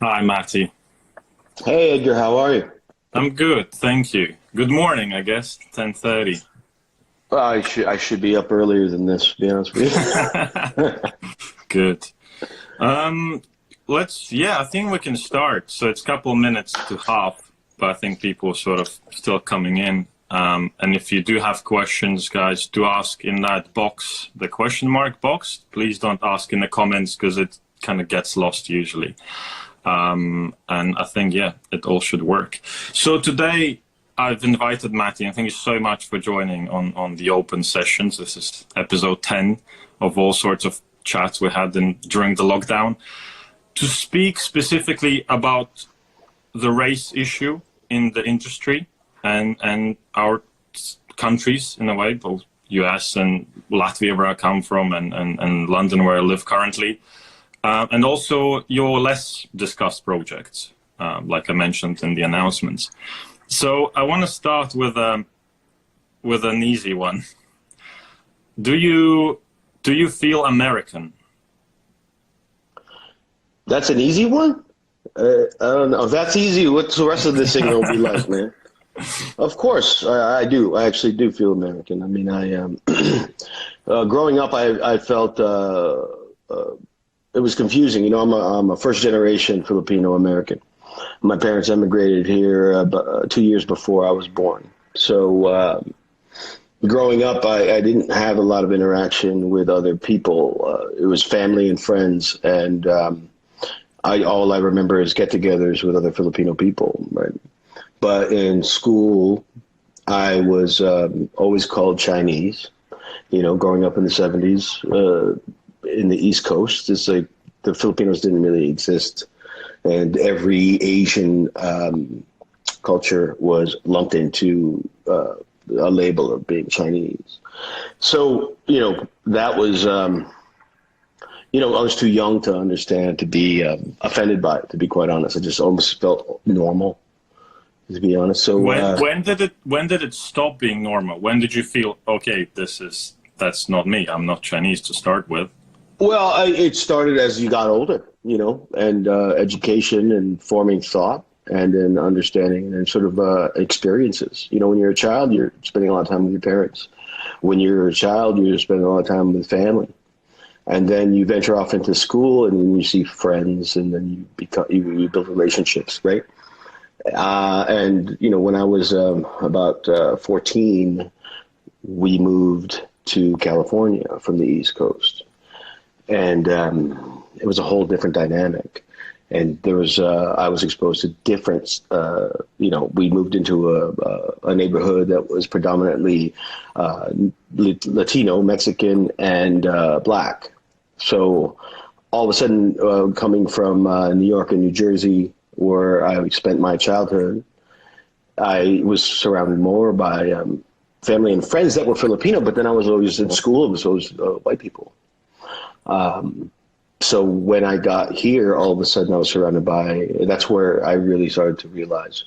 Hi, Matty. Hey Edgar, how are you? I'm good, thank you. Good morning, I guess. 10:30. I should be up earlier than this, to be honest with you. Good. Um, I think we can start. So it's a couple of minutes to half, but I think people are sort of still coming in. And if you do have questions, guys, do ask in that box, the question mark box. Please don't ask in the comments because it kind of gets lost usually. And I think, yeah, it all should work. So today I've invited Matty, and thank you so much for joining on the open sessions. This is episode 10 of all sorts of chats we had during the lockdown to speak specifically about the race issue in the industry and our countries in a way, both US and Latvia where I come from and London where I live currently. And also your less discussed projects, like I mentioned in the announcements. So I want to start with an easy one. Do you feel American? That's an easy one? I don't know. If that's easy, what's the rest of this thing gonna be like, man? Of course, I do. I actually do feel American. I mean, growing up, I felt it was confusing. You know, I'm a first generation Filipino American. My parents emigrated here about 2 years before I was born. So growing up, I didn't have a lot of interaction with other people. It was family and friends, and all I remember is get-togethers with other Filipino people. Right? But in school, I was always called Chinese. You know, growing up in the 70s. In the East Coast, it's like the Filipinos didn't really exist, and every Asian culture was lumped into a label of being Chinese. So, you know, that was, you know, I was too young to understand, to be offended by it, to be quite honest. I just almost felt normal, to be honest. So when did it stop being normal? When did you feel, okay, that's not me. I'm not Chinese to start with. Well, it started as you got older, you know, and education and forming thought and then understanding and sort of experiences. You know, when you're a child, you're spending a lot of time with your parents. When you're a child, you're spending a lot of time with family. And then you venture off into school and then you see friends and then you build relationships, right? And, you know, when I was about 14, we moved to California from the East Coast. And it was a whole different dynamic. And there was, I was exposed to different, you know, we moved into a neighborhood that was predominantly Latino, Mexican, and Black. So all of a sudden, coming from New York and New Jersey, where I spent my childhood, I was surrounded more by family and friends that were Filipino, but then I was always in school, it was always white people. So when I got here, all of a sudden I was surrounded by, that's where I really started to realize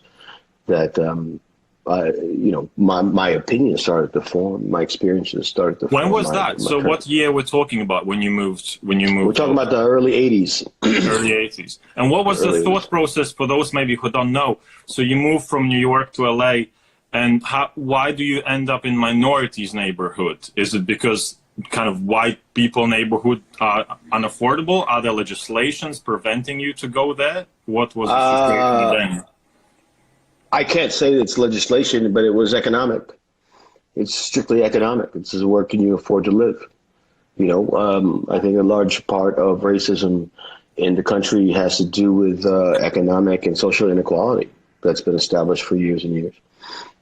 that, you know, my opinion started to form, my experiences started to form. When was that? So what year we're talking about when you moved? We're talking about the early 80s. Early 80s. And what was the thought process for those maybe who don't know? So you moved from New York to LA, and why do you end up in minorities neighborhood? Is it because kind of white people neighborhood are unaffordable? Are there legislations preventing you to go there? What was the situation then? I can't say it's legislation, but it was economic. It's strictly economic. It's where can you afford to live? You know, I think a large part of racism in the country has to do with economic and social inequality that's been established for years and years,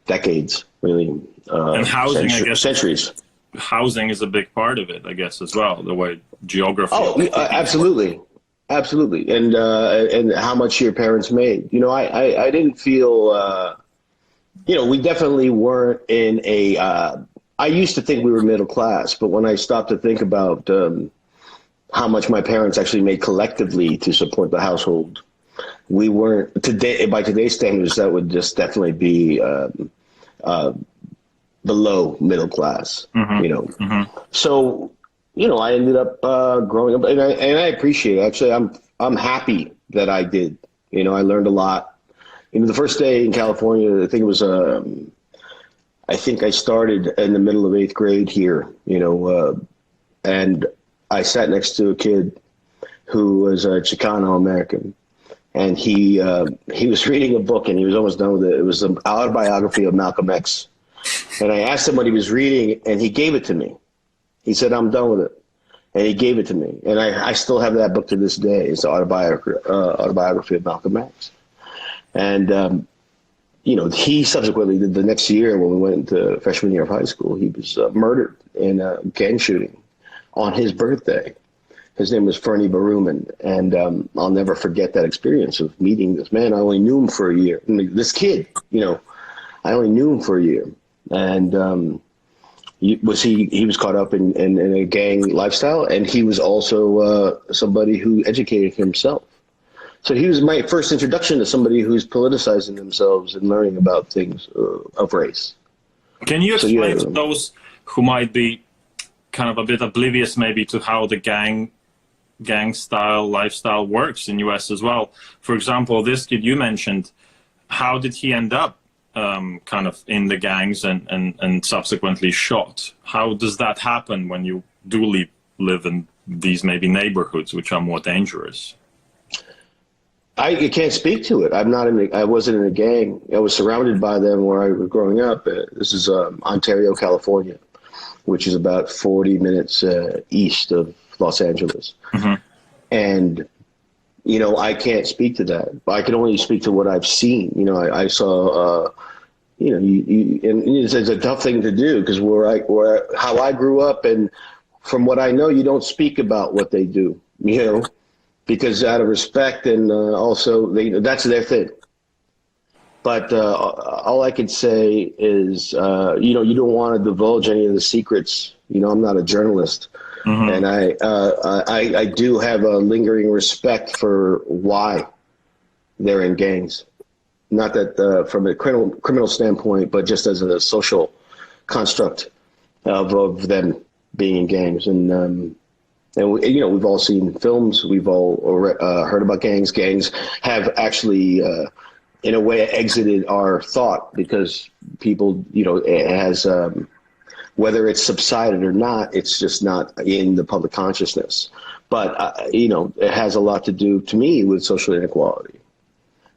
decades, really, and housing, I guess, centuries. Housing is a big part of it, I guess, as well. The way geography. Oh, absolutely, absolutely, and how much your parents made. You know, I didn't feel. You know, we definitely weren't in a. I used to think we were middle class, but when I stopped to think about how much my parents actually made collectively to support the household, we weren't today. By today's standards, that would just definitely be. Below middle class, you know. So, you know, I ended up growing up, and I appreciate it. Actually, I'm happy that I did. You know, I learned a lot. You know, the first day in California, I think it was, I think I started in the middle of 8th grade here, you know, and I sat next to a kid who was a Chicano American, and he was reading a book, and he was almost done with it. It was the Autobiography of Malcolm X. And I asked him what he was reading, and he gave it to me. He said, "I'm done with it." And he gave it to me. And I still have that book to this day. It's the Autobiography of Malcolm X. And, you know, he subsequently, the next year when we went into freshman year of high school, he was murdered in a gang shooting on his birthday. His name was Fernie Baruman. And I'll never forget that experience of meeting this man. I only knew him for a year. This kid, you know, I only knew him for a year. And he was caught up in a gang lifestyle, and he was also somebody who educated himself. So he was my first introduction to somebody who's politicizing themselves and learning about things of race. Can you explain to those who might be kind of a bit oblivious maybe to how the gang style lifestyle works in US as well? For example, this kid you mentioned, how did he end up kind of in the gangs and subsequently shot? How does that happen when you do live in these maybe neighborhoods which are more dangerous? I can't speak to it. I wasn't in a gang. I was surrounded by them where I was growing up. This is Ontario, California, which is about 40 minutes east of Los Angeles. Mm-hmm. And you know, I can't speak to that. I can only speak to what I've seen. You know, I saw, you know, and it's a tough thing to do because how I grew up, and from what I know, you don't speak about what they do, you know, because out of respect, and also that's their thing. But all I can say is, you know, you don't want to divulge any of the secrets. You know, I'm not a journalist. Mm-hmm. And I do have a lingering respect for why they're in gangs. Not that from a criminal standpoint, but just as a social construct of them being in gangs. And you know, we've all seen films. We've all heard about gangs. Gangs have actually, in a way, exited our thought because people, you know, it has. Whether it's subsided or not, it's just not in the public consciousness. But, you know, it has a lot to do, to me, with social inequality.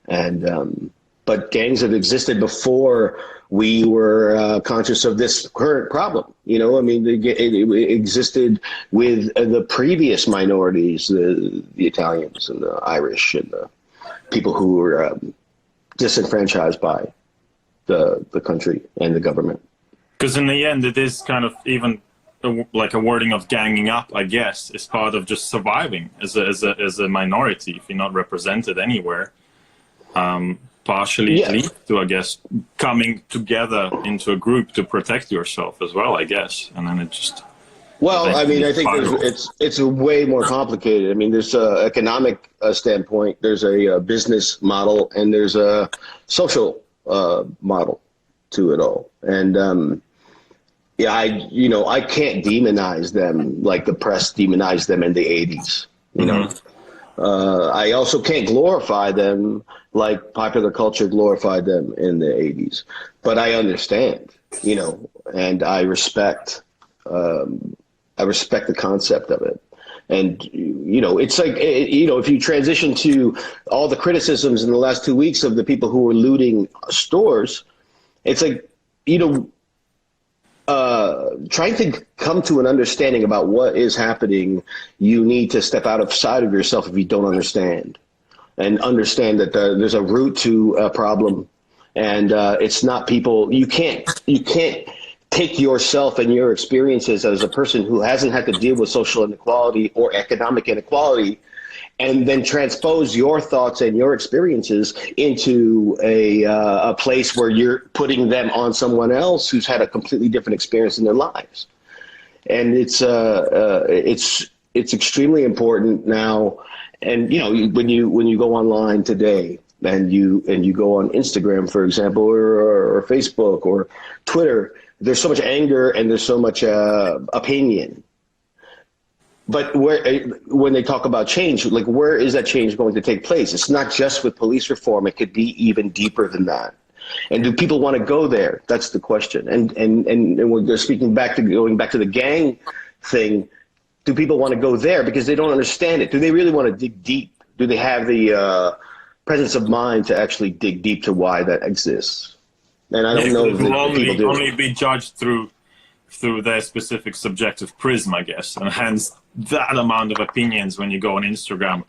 And but gangs have existed before we were conscious of this current problem. You know, I mean, it existed with the previous minorities, the Italians and the Irish and the people who were disenfranchised by the country and the government. Because in the end, it is kind of even like a wording of ganging up, I guess, is part of just surviving as a minority if you're not represented anywhere. Partially lead to, I guess, coming together into a group to protect yourself as well, I guess. And then it just... Well, I mean, I think it's way more complicated. I mean, there's an economic standpoint, there's a business model, and there's a social model to it all. And yeah, I can't demonize them like the press demonized them in the 80s, you know. I also can't glorify them like popular culture glorified them in the 80s. But I understand, you know, and I respect the concept of it. And, you know, it's like, you know, if you transition to all the criticisms in the last 2 weeks of the people who were looting stores, it's like, you know, trying to come to an understanding about what is happening, you need to step outside of yourself if you don't understand, and understand that there's a root to a problem, and it's not people. You can't take yourself and your experiences as a person who hasn't had to deal with social inequality or economic inequality, and then transpose your thoughts and your experiences into a place where you're putting them on someone else who's had a completely different experience in their lives. And it's extremely important now. And, you know, when you go online today and you go on Instagram, for example, or Facebook or Twitter, there's so much anger and there's so much opinion. But when they talk about change, like where is that change going to take place? It's not just with police reform. It could be even deeper than that. And do people want to go there? That's the question. And when they're going back to the gang thing, do people want to go there because they don't understand it? Do they really want to dig deep? Do they have the presence of mind to actually dig deep to why that exists? And I don't know if people do. Only be judged through their specific subjective prism, I guess, and hence that amount of opinions when you go on Instagram,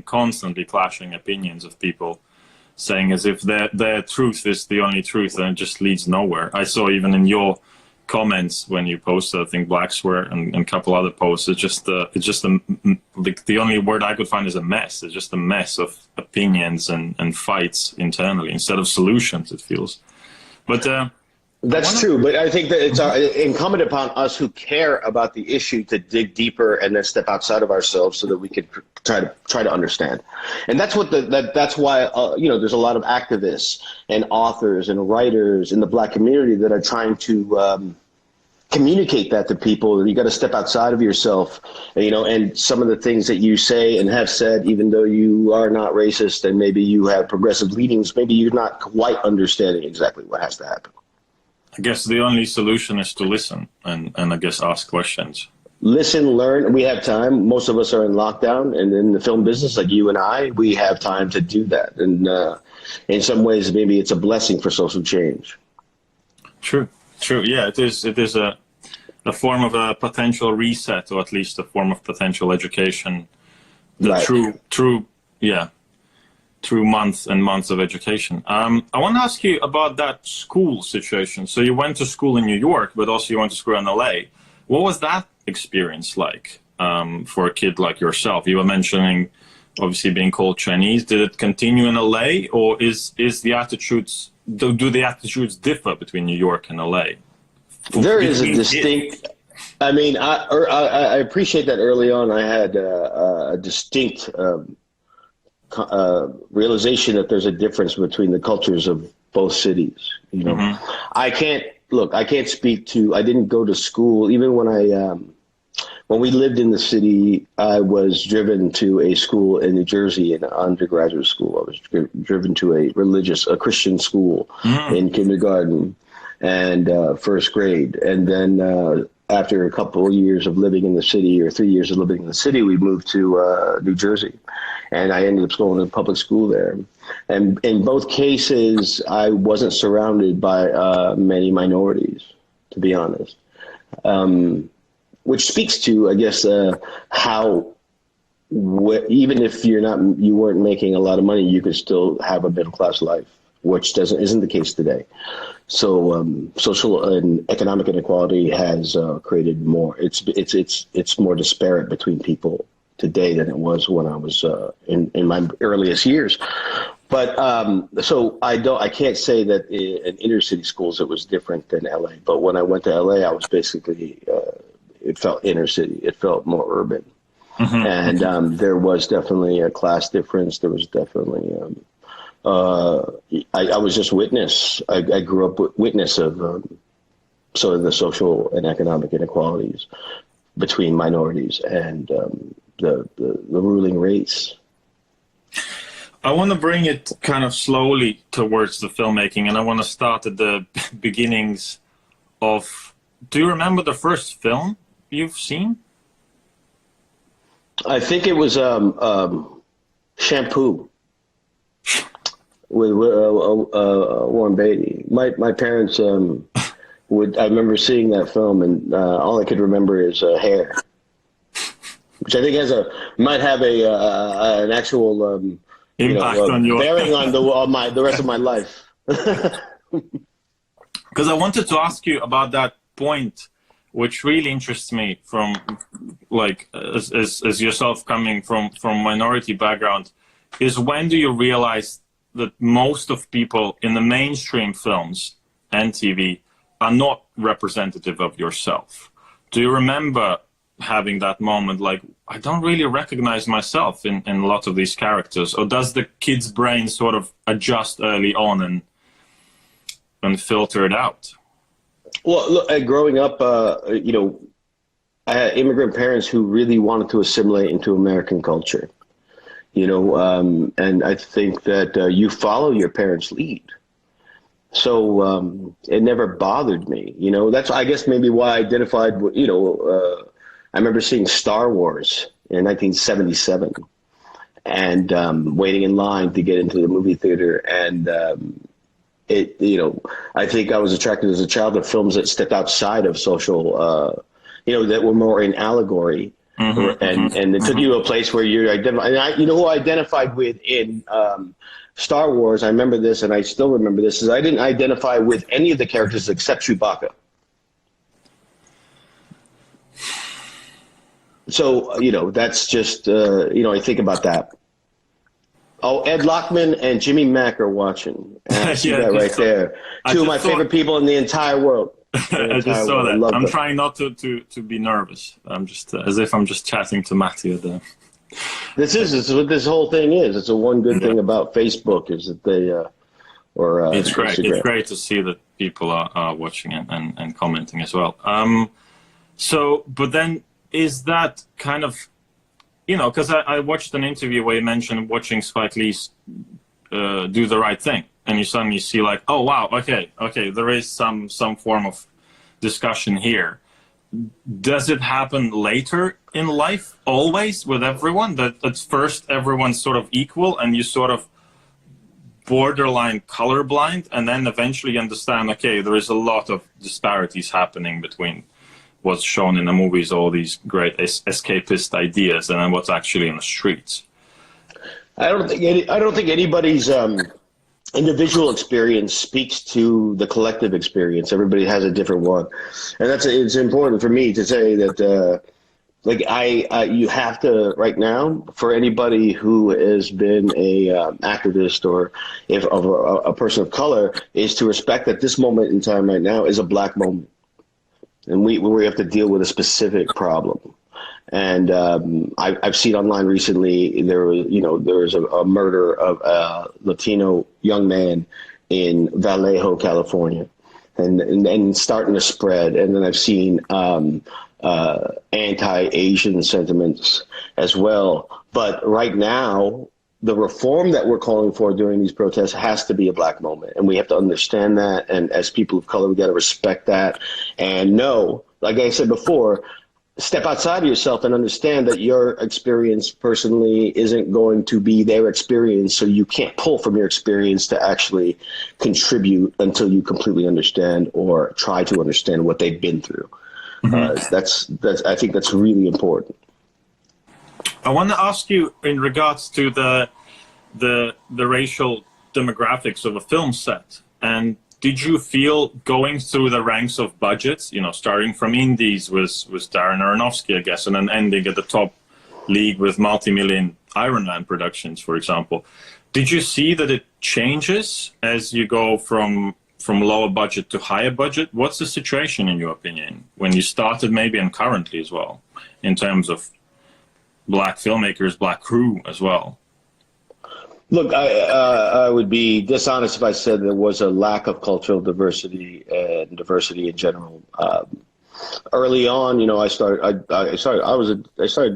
constantly clashing opinions of people, saying as if their truth is the only truth, and it just leads nowhere. I saw even in your comments when you posted, I think, Black Swear and a couple other posts, the only word I could find is a mess. It's just a mess of opinions and fights internally instead of solutions, it feels. But that's true, but I think that it's incumbent upon us who care about the issue to dig deeper and then step outside of ourselves so that we could try to understand. And that's what that's why there's a lot of activists and authors and writers in the Black community that are trying to communicate that to people. You got to step outside of yourself, and some of the things that you say and have said, even though you are not racist and maybe you have progressive leanings, maybe you're not quite understanding exactly what has to happen. I guess the only solution is to listen and I guess ask questions. Listen, learn. We have time. Most of us are in lockdown, and in the film business, like you and I, we have time to do that. And in some ways, maybe it's a blessing for social change. True. Yeah, it is a form of a potential reset, or at least a form of potential education. Right. Through months and months of education. I want to ask you about that school situation. So you went to school in New York, but also you went to school in LA. What was that experience like for a kid like yourself? You were mentioning obviously being called Chinese. Did it continue in LA, or do the attitudes differ between New York and LA? There is a distinct. I mean, I appreciate that early on. I had a distinct realization that there's a difference between the cultures of both cities. Mm-hmm. I can't speak to. I didn't go to school. Even when we lived in the city, I was driven to a school in New Jersey, an undergraduate school. I was driven to a Christian school in kindergarten and first grade, and then after a couple of years of living in the city, or 3 years of living in the city, we moved to New Jersey. And I ended up going to public school there. And in both cases, I wasn't surrounded by many minorities, to be honest. Which speaks to, I guess, how even if you weren't making a lot of money, you could still have a middle class life, which isn't the case today. So social and economic inequality has created more. It's more disparate between people today than it was when I was in my earliest years. But so I can't say that in inner city schools it was different than LA. But when I went to LA, I was basically it felt inner city. It felt more urban, and there was definitely a class difference. There was definitely I was just witness. I grew up witness of sort of the social and economic inequalities between minorities and the ruling race. I want to bring it kind of slowly towards the filmmaking, and I want to start at the beginnings of. Do you remember the first film you've seen? I think it was Shampoo with Warren Beatty. My parents I remember seeing that film, and all I could remember is hair, which I think might have an actual impact on your bearing on the rest of my life. Because I wanted to ask you about that point, which really interests me, from like as yourself coming from minority background, is when do you realize that most of people in the mainstream films and TV are not representative of yourself? Do you remember having that moment, like, I don't really recognize myself in a lot of these characters? Or does the kid's brain sort of adjust early on and filter it out? Well, look, growing up, I had immigrant parents who really wanted to assimilate into American culture, and I think that you follow your parents' lead. So it never bothered me, That's, I guess, maybe why I identified with, I remember seeing Star Wars in 1977 and waiting in line to get into the movie theater. And I think I was attracted as a child to films that stepped outside of social, that were more in allegory. And it took you to a place where you identify. And who I identified with in Star Wars, I remember this, and I still remember this, is I didn't identify with any of the characters except Chewbacca. So, that's just, I think about that. Oh, Ed Lockman and Jimmy Mack are watching. And I see that right there. Two of my favorite people in the entire world. I just saw that. I'm trying not to be nervous. I'm just, as if I'm just chatting to Matty there. This is what this whole thing is. It's a one good thing about Facebook is that they, it's great. Instagram. It's great to see that people are watching and commenting as well. But then is that kind of, because I watched an interview where you mentioned watching Spike Lee's Do the Right Thing, and you suddenly see like, oh wow, okay, there is some form of discussion here. Does it happen later in life, always, with everyone, that at first everyone's sort of equal and you sort of borderline colorblind, and then eventually you understand, okay, there is a lot of disparities happening between what's shown in the movies, all these great escapist ideas, and then what's actually in the streets? I don't think anybody's individual experience speaks to the collective experience. Everybody has a different one, and it's important for me to say that you have to right now, for anybody who has been a activist or if of a person of color, is to respect that this moment in time right now is a Black moment, and we have to deal with a specific problem. And I've seen online recently there was a murder of a Latino young man in Vallejo, California, and starting to spread. And then I've seen anti-Asian sentiments as well. But right now, the reform that we're calling for during these protests has to be a Black moment, and we have to understand that. And as people of color, we got to respect that and know, like I said before, step outside of yourself and understand that your experience personally isn't going to be their experience, so you can't pull from your experience to actually contribute until you completely understand or try to understand what they've been through. That's I think that's really important. I want to ask you in regards to the racial demographics of a film set, and did you feel going through the ranks of budgets, starting from indies with Darren Aronofsky, I guess, and then ending at the top league with multi-million Iron Man productions, for example, did you see that it changes as you go from lower budget to higher budget? What's the situation, in your opinion, when you started maybe and currently as well, in terms of Black filmmakers, Black crew as well? Look, I would be dishonest if I said there was a lack of cultural diversity and diversity in general. Early on, I started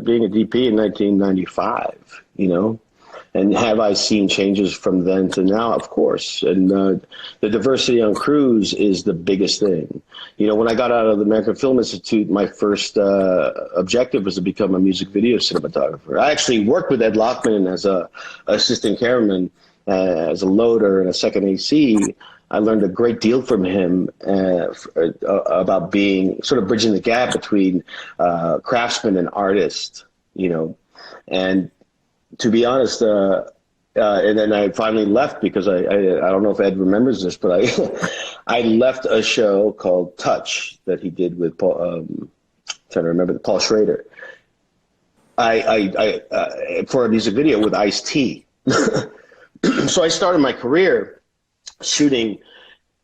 being a DP in 1995. And have I seen changes from then to now? Of course. And the diversity on crews is the biggest thing. When I got out of the American Film Institute, my first objective was to become a music video cinematographer. I actually worked with Ed Lockman as a assistant cameraman, as a loader and a second AC. I learned a great deal from him about being sort of bridging the gap between craftsman and artist, and to be honest, and then I finally left because I don't know if Ed remembers this, but I left a show called Touch that he did with Paul, trying to remember, Paul Schrader. I for a music video with Ice-T. So I started my career shooting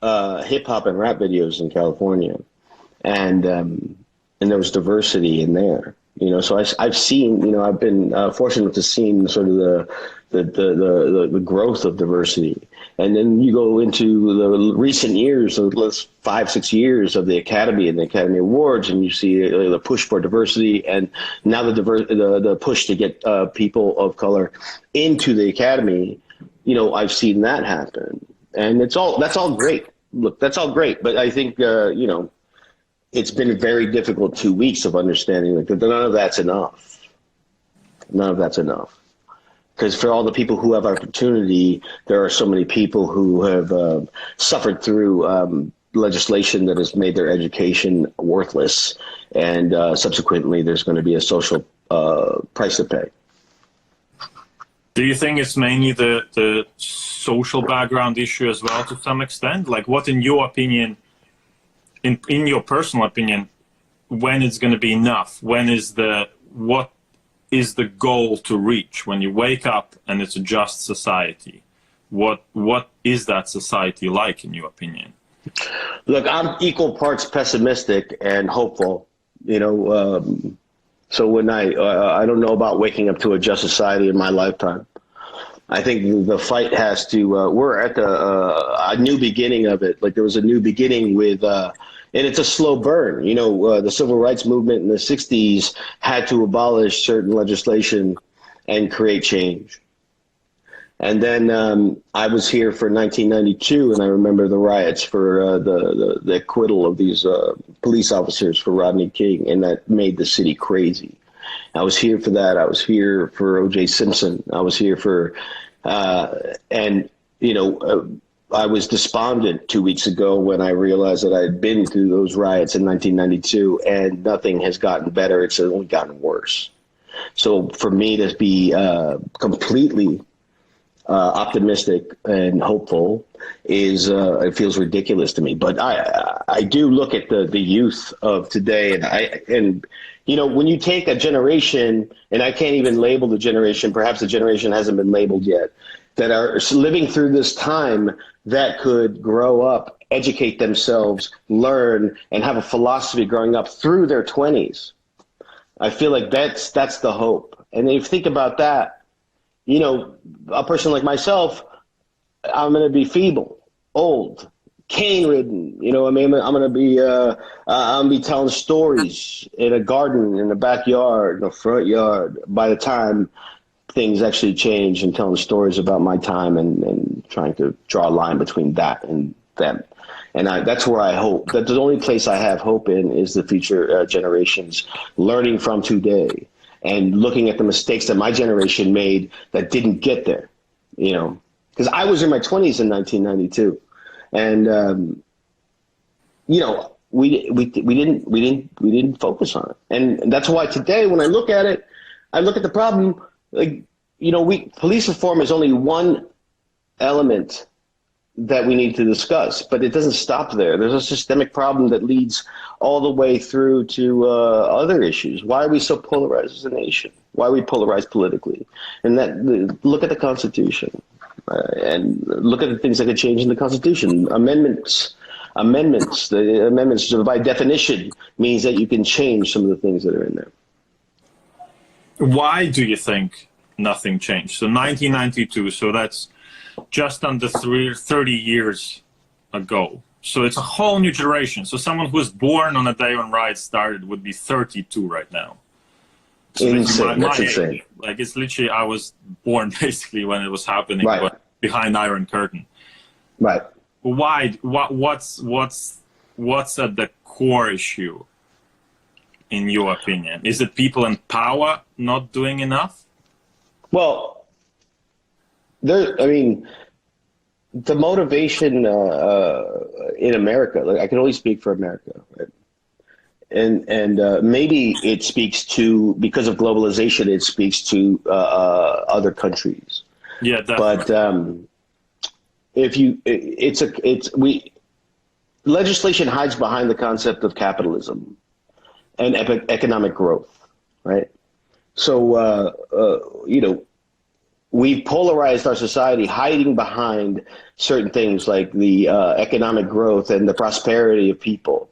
hip hop and rap videos in California, and there was diversity in there. So I've seen, I've been fortunate to see sort of the growth of diversity. And then you go into the recent years, the last 5-6 years of the Academy and the Academy Awards, and you see the push for diversity, and now the push to get people of color into the Academy. I've seen that happen, and that's all great. Look, that's all great, but I think it's been a very difficult 2 weeks of understanding that none of that's enough. None of that's enough. Because for all the people who have opportunity, there are so many people who have suffered through legislation that has made their education worthless, and subsequently there's going to be a social price to pay. Do you think it's mainly the social background issue as well to some extent? Like, what, in your opinion, in your personal opinion, when it's going to be enough? What is the goal to reach when you wake up and it's a just society? What is that society like, in your opinion? Look, I'm equal parts pessimistic and hopeful. So when I don't know about waking up to a just society in my lifetime. I think the fight has to. We're at a new beginning of it. Like, there was a new beginning with. And it's a slow burn. The civil rights movement in the 60s had to abolish certain legislation and create change. And then I was here for 1992, and I remember the riots for the acquittal of these police officers for Rodney King, and that made the city crazy. I was here for that. I was here for O.J. Simpson. I was here for, I was despondent 2 weeks ago when I realized that I had been through those riots in 1992, and nothing has gotten better. It's only gotten worse. So for me to be completely optimistic and hopeful is it feels ridiculous to me. But I do look at the youth of today, and when you take a generation, and I can't even label the generation, perhaps the generation hasn't been labeled yet, that are living through this time, that could grow up, educate themselves, learn, and have a philosophy growing up through their 20s. I feel like that's the hope. And if you think about that, a person like myself, I'm going to be feeble, old, cane-ridden. I'm going to be telling stories in a garden, in a backyard, in a front yard, by the time things actually change, and telling stories about my time and trying to draw a line between that and them. And that's where I hope. That's the only place I have hope in, is the future generations learning from today and looking at the mistakes that my generation made that didn't get there, because I was in my 20s in 1992. And, we didn't focus on it. And that's why today, when I look at it, I look at the problem. Like, police reform is only one element that we need to discuss, but it doesn't stop there. There's a systemic problem that leads all the way through to other issues. Why are we so polarized as a nation? Why are we polarized politically? And look at the Constitution, and look at the things that could change in the Constitution. Amendments. The amendments, by definition, means that you can change some of the things that are in there. Why do you think nothing changed? So 1992, so that's just under 30 years ago. So it's a whole new generation. So someone who was born on the day when riots started would be 32 right now. So insane. That's insane. Age. Like, it's literally, I was born basically when it was happening, right, but behind Iron Curtain. Right. Why? What's at the core issue, in your opinion? Is it people in power not doing enough? Well, the motivation in America, like, I can only speak for America, right? And maybe it speaks to, because of globalization, it speaks to other countries. Yeah, definitely. But legislation hides behind the concept of capitalism and economic growth, right? So we've polarized our society, hiding behind certain things like the economic growth and the prosperity of people.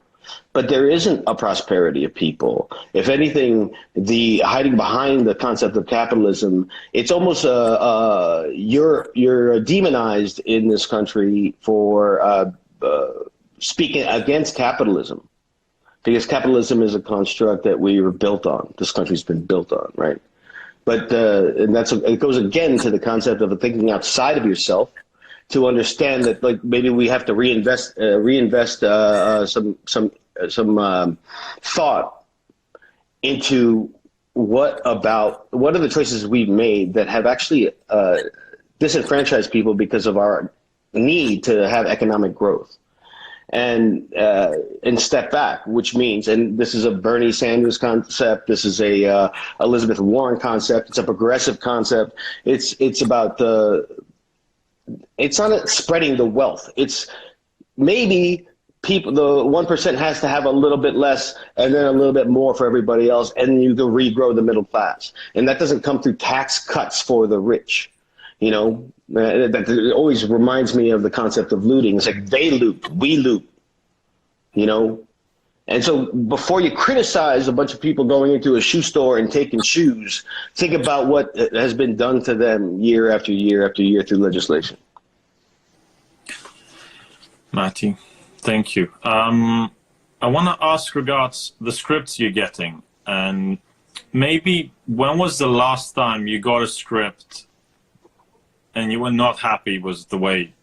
But there isn't a prosperity of people. If anything, the hiding behind the concept of capitalism, it's almost you're demonized in this country for speaking against capitalism, because capitalism is a construct that we were built on. This country's been built on, right? But and it goes again to the concept of thinking outside of yourself, to understand that, like, maybe we have to reinvest some thought into what are the choices we've made that have actually disenfranchised people because of our need to have economic growth. And step back, which means, and this is a Bernie Sanders concept, this is a Elizabeth Warren concept, it's a progressive concept. It's about it's not spreading the wealth. It's maybe people, the 1% has to have a little bit less and then a little bit more for everybody else, and you can regrow the middle class. And that doesn't come through tax cuts for the rich. You know, that always reminds me of the concept of looting. It's like they loot, we loot, you know? And so before you criticize a bunch of people going into a shoe store and taking shoes, think about what has been done to them year after year after year through legislation. Matty, thank you. I want to ask regards the scripts you're getting, and maybe when was the last time you got a script and you were not happy with the way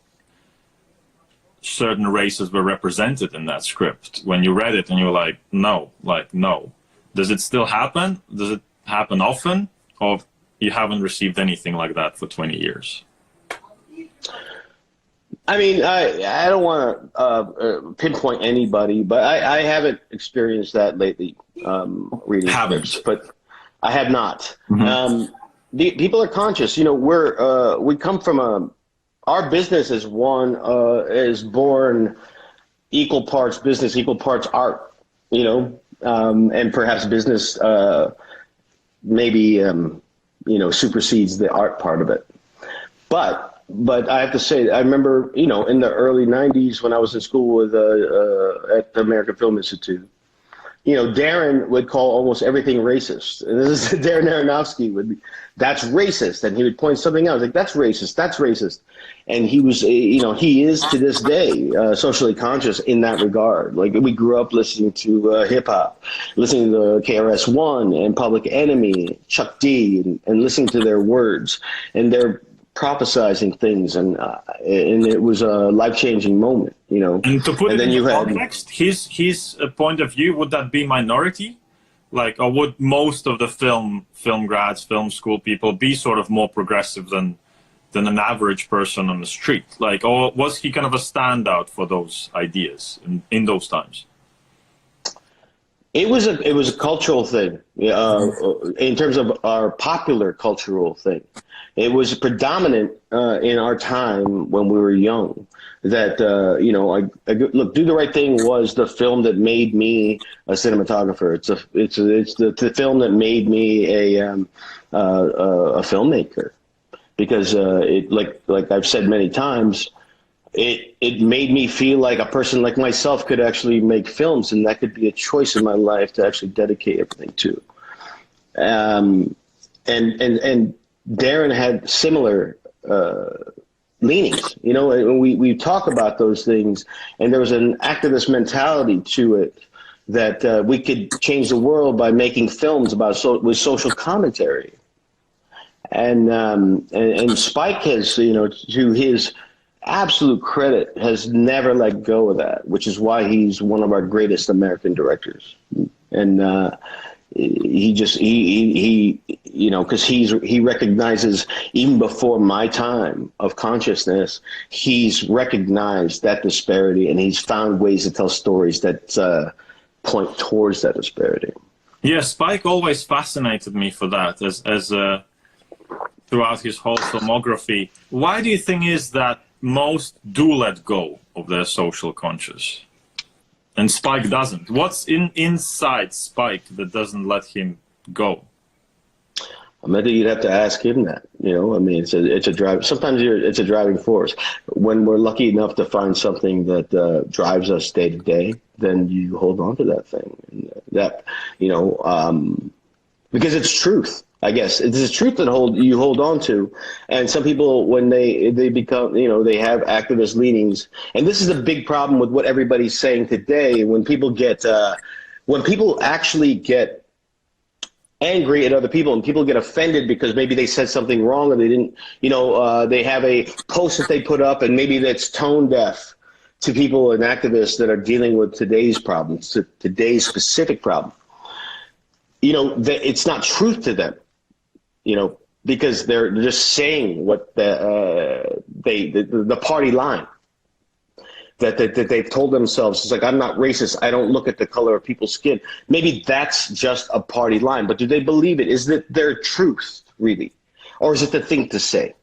certain races were represented in that script? When you read it and you were like, no. Does it still happen? Does it happen often? Or you haven't received anything like that for 20 years? I mean, I don't want to pinpoint anybody, but I haven't experienced that lately, reading scripts, but I have not. Mm-hmm. People are conscious. You know, we come from our business is born equal parts business, equal parts art, you know, and perhaps business maybe, supersedes the art part of it. But I have to say, I remember, you know, in the early 90s when I was in school at the American Film Institute, you know, Darren would call almost everything racist. And this is Darren Aronofsky that's racist. And he would point something out, like, that's racist, that's racist. And he was, you know, he is to this day socially conscious in that regard. Like, we grew up listening to hip hop, listening to KRS-One and Public Enemy, Chuck D, and listening to their words. And they're prophesizing things, and it was a life-changing moment, you know. And to put it in context, his point of view, would that be minority? Like, or would most of the film grads, film school people be sort of more progressive than an average person on the street? Like, or was he kind of a standout for those ideas in those times? It was a cultural thing, in terms of our popular cultural thing. It was predominant in our time when we were young. That look, Do the Right Thing was the film that made me a cinematographer. It's the film that made me a filmmaker, because it, like I've said many times, it made me feel like a person like myself could actually make films, and that could be a choice in my life to actually dedicate everything to. And Darren had similar leanings, you know, and we talk about those things, and there was an activist mentality to it that we could change the world by making films with social commentary. And Spike has, you know, to his absolute credit, has never let go of that, which is why he's one of our greatest American directors. And he you know, because he recognizes, even before my time of consciousness, he's recognized that disparity, and he's found ways to tell stories that point towards that disparity. Yeah, Spike always fascinated me for that, as throughout his whole filmography. Why do you think is that most do let go of their social conscious, and Spike doesn't? What's inside Spike that doesn't let him go? I think you'd have to ask him that. You know, I mean, it's a drive. Sometimes it's a driving force. When we're lucky enough to find something that drives us day to day, then you hold on to that thing. And that, you know, because it's truth. I guess it's the truth that you hold on to. And some people, when they become, you know, they have activist leanings. And this is a big problem with what everybody's saying today. When people actually get angry at other people and people get offended because maybe they said something wrong or they didn't, you know, they have a post that they put up and maybe that's tone deaf to people and activists that are dealing with today's problems, today's specific problem. You know, it's not truth to them, you know, because they're just saying what the party line that they've told themselves. It's like, I'm not racist. I don't look at the color of people's skin. Maybe that's just a party line, but do they believe it? Is that their truth, really? Or is it the thing to say?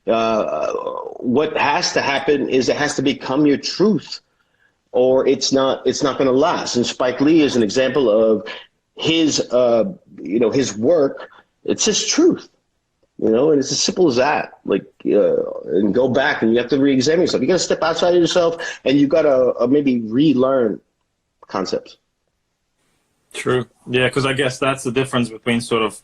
What has to happen is it has to become your truth, or it's not going to last. And Spike Lee is an example of his, you know, his work. It's his truth. You know, and it's as simple as that. Like, and go back and you have to re-examine yourself. You got to step outside of yourself and you got to maybe relearn concepts. True. Yeah, because I guess that's the difference between sort of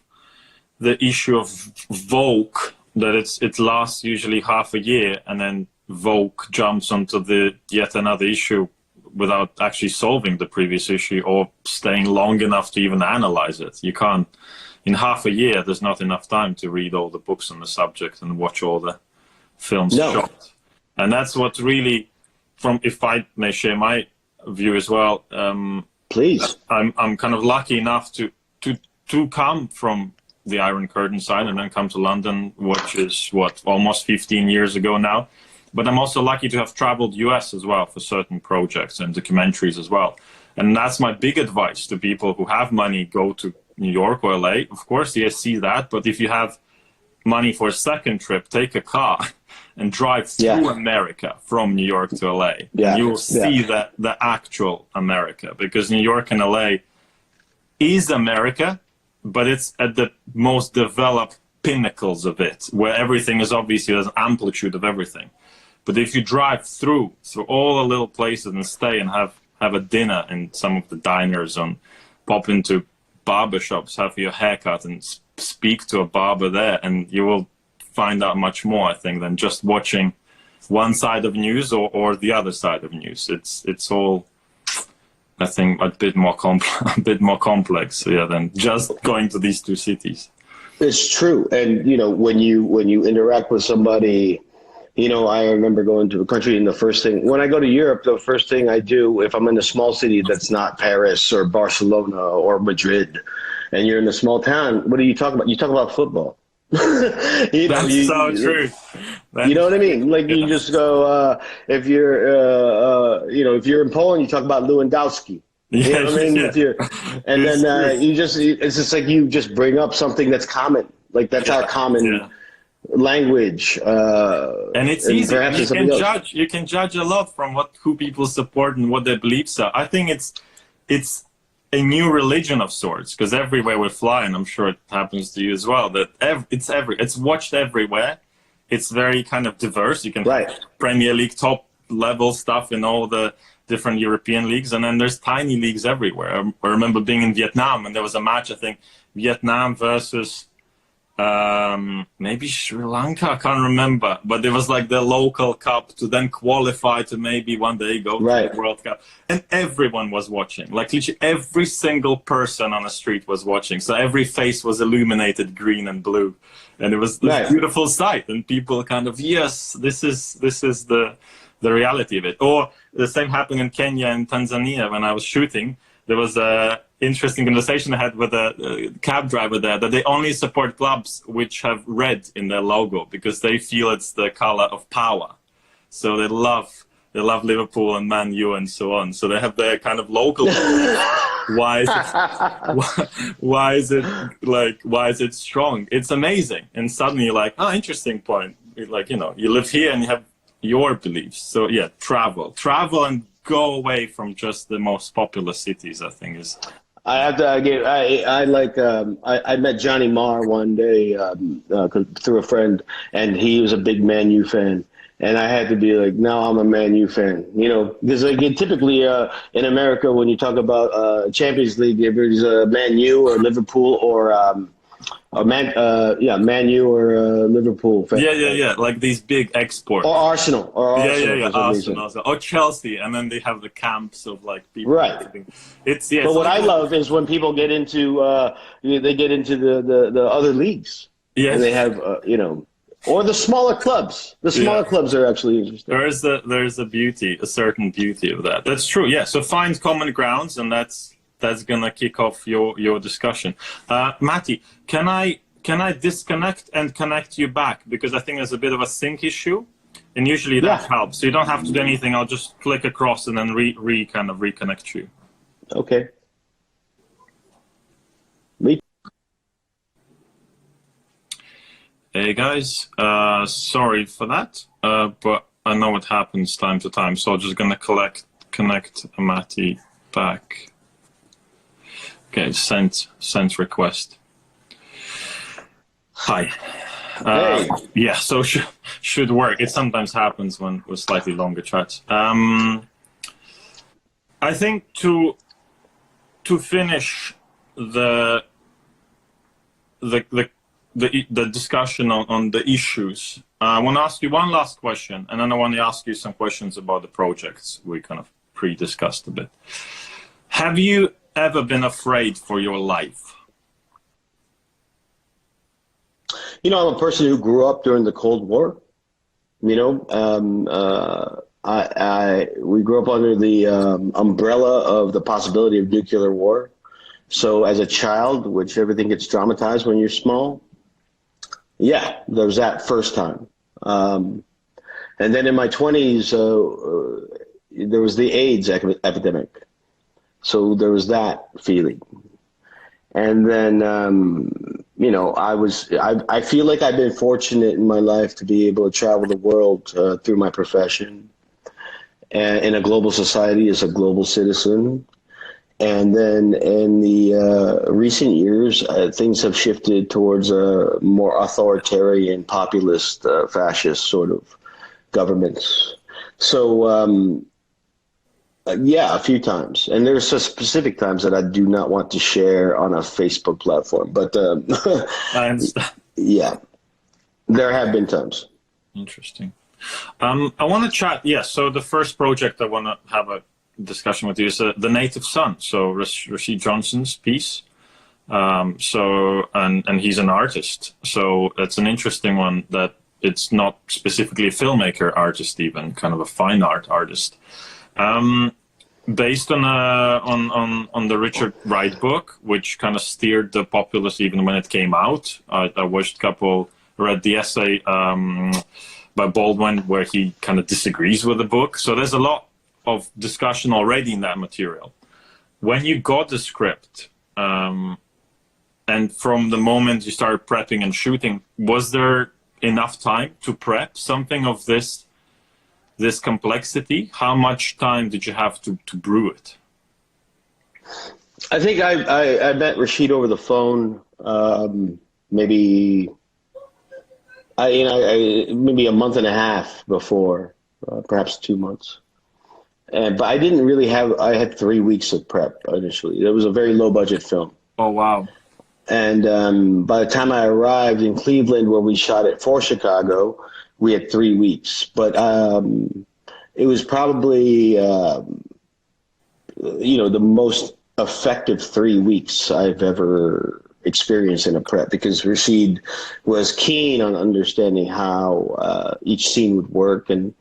the issue of Vogue, that it lasts usually half a year and then Vogue jumps onto the yet another issue without actually solving the previous issue or staying long enough to even analyze it. You can't. In half a year, there's not enough time to read all the books on the subject and watch all the films shot. And that's what really, if I may share my view as well. Please. I'm kind of lucky enough to come from the Iron Curtain side and then come to London, which is almost 15 years ago now. But I'm also lucky to have traveled US as well for certain projects and documentaries as well. And that's my big advice to people who have money, go to New York or LA. Of course, yes, see that. But if you have money for a second trip, take a car and drive through America from New York to LA. And you will see the actual America, because New York and LA is America, but it's at the most developed pinnacles of it, where everything is obviously there's amplitude of everything. But if you drive through all the little places and stay and have a dinner in some of the diners and pop into barbershops, have your haircut and speak to a barber there, and you will find out much more, I think, than just watching one side of news or the other side of news. It's all, I think, a bit more complex, than just going to these two cities. It's true. And you know, when you interact with somebody, you know, I remember going to a country and the first thing, when I go to Europe, the first thing I do, if I'm in a small city that's not Paris or Barcelona or Madrid, and you're in a small town, what do you talk about? You talk about football. You know, That's so true. You know what I mean? Like, you just go, if you're, you know, if you're in Poland, you talk about Lewandowski. You know what I mean? And then it's just like you just bring up something that's common. Like, that's our common language, and it's easy. You can judge a lot from who people support and what their beliefs are. I think it's a new religion of sorts, because everywhere we fly, and I'm sure it happens to you as well, that it's watched everywhere. It's very kind of diverse. You can Premier League top level stuff in all the different European leagues, and then there's tiny leagues everywhere. I remember being in Vietnam, and there was a match, I think Vietnam versus maybe Sri Lanka, I can't remember, but it was like the local cup to then qualify to maybe one day go to the World Cup, and everyone was watching. Like, literally every single person on the street was watching, so every face was illuminated green and blue, and it was this beautiful sight, and people kind of, yes, this is the reality of it. Or the same happened in Kenya and Tanzania when I was shooting. There was a interesting conversation I had with a cab driver there, that they only support clubs which have red in their logo because they feel it's the color of power. So they love Liverpool and Man U and so on. So they have their kind of local. Why is it strong? It's amazing. And suddenly you're like, oh, interesting point. Like, you know, you live here and you have your beliefs. So travel and go away from just the most popular cities, I think is. I have to. I met Johnny Marr one day through a friend, and he was a big Man U fan. And I had to be like, no, I'm a Man U fan, you know, because like typically in America, when you talk about Champions League, there's Man U or Liverpool or Man U or Liverpool fan. Yeah. Like these big exports. Or Arsenal. Yeah. Arsenal. Or Chelsea, and then they have the camps of like people. Right. But what I love is when people get into they get into the other leagues. Yes. And they have you know. Or the smaller clubs. The smaller clubs are actually interesting. There's a certain beauty of that. That's true. Yeah. So find common grounds, and that's gonna kick off your discussion. Matty, can I disconnect and connect you back, because I think there's a bit of a sync issue, and usually that helps. So you don't have to do anything. I'll just click across and then kind of reconnect you. Okay. Hey guys, sorry for that, but I know it happens time to time, so I'm just gonna connect Matty back. Okay, sent request. Hi. Hey. Yeah, so should work. It sometimes happens with slightly longer chats. I think to finish the discussion on the issues, I want to ask you one last question, and then I want to ask you some questions about the projects we kind of pre-discussed a bit. Have you ever been afraid for your life? You know, I'm a person who grew up during the Cold War. You know, we grew up under the umbrella of the possibility of nuclear war. So as a child, which everything gets dramatized when you're small, yeah, there was that first time. And then in my 20s, there was the AIDS epidemic. So there was that feeling. And then, you know, I feel like I've been fortunate in my life to be able to travel the world through my profession and in a global society as a global citizen. And then in the recent years, things have shifted towards a more authoritarian, populist, fascist sort of governments. So, yeah, a few times. And there's some specific times that I do not want to share on a Facebook platform. But I understand. Yeah, there have been times. Interesting. I want to chat. Yeah, so the first project I want to have a discussion with you is The Native Son. So Rashid Johnson's piece. And he's an artist. So it's an interesting one that it's not specifically a filmmaker artist, even kind of a fine art artist. Based on the Richard Wright book, which kind of steered the populace even when it came out. I read the essay by Baldwin where he kind of disagrees with the book. So there's a lot of discussion already in that material. When you got the script, and from the moment you started prepping and shooting, was there enough time to prep something of this complexity? How much time did you have to brew it? I think I met Rashid over the phone, maybe a month and a half before, perhaps 2 months. But I didn't really I had 3 weeks of prep initially. It was a very low budget film. Oh, wow. And by the time I arrived in Cleveland, where we shot it for Chicago, we had 3 weeks. But it was probably, the most effective 3 weeks I've ever experienced in a prep, because Rashid was keen on understanding how each scene would work. And,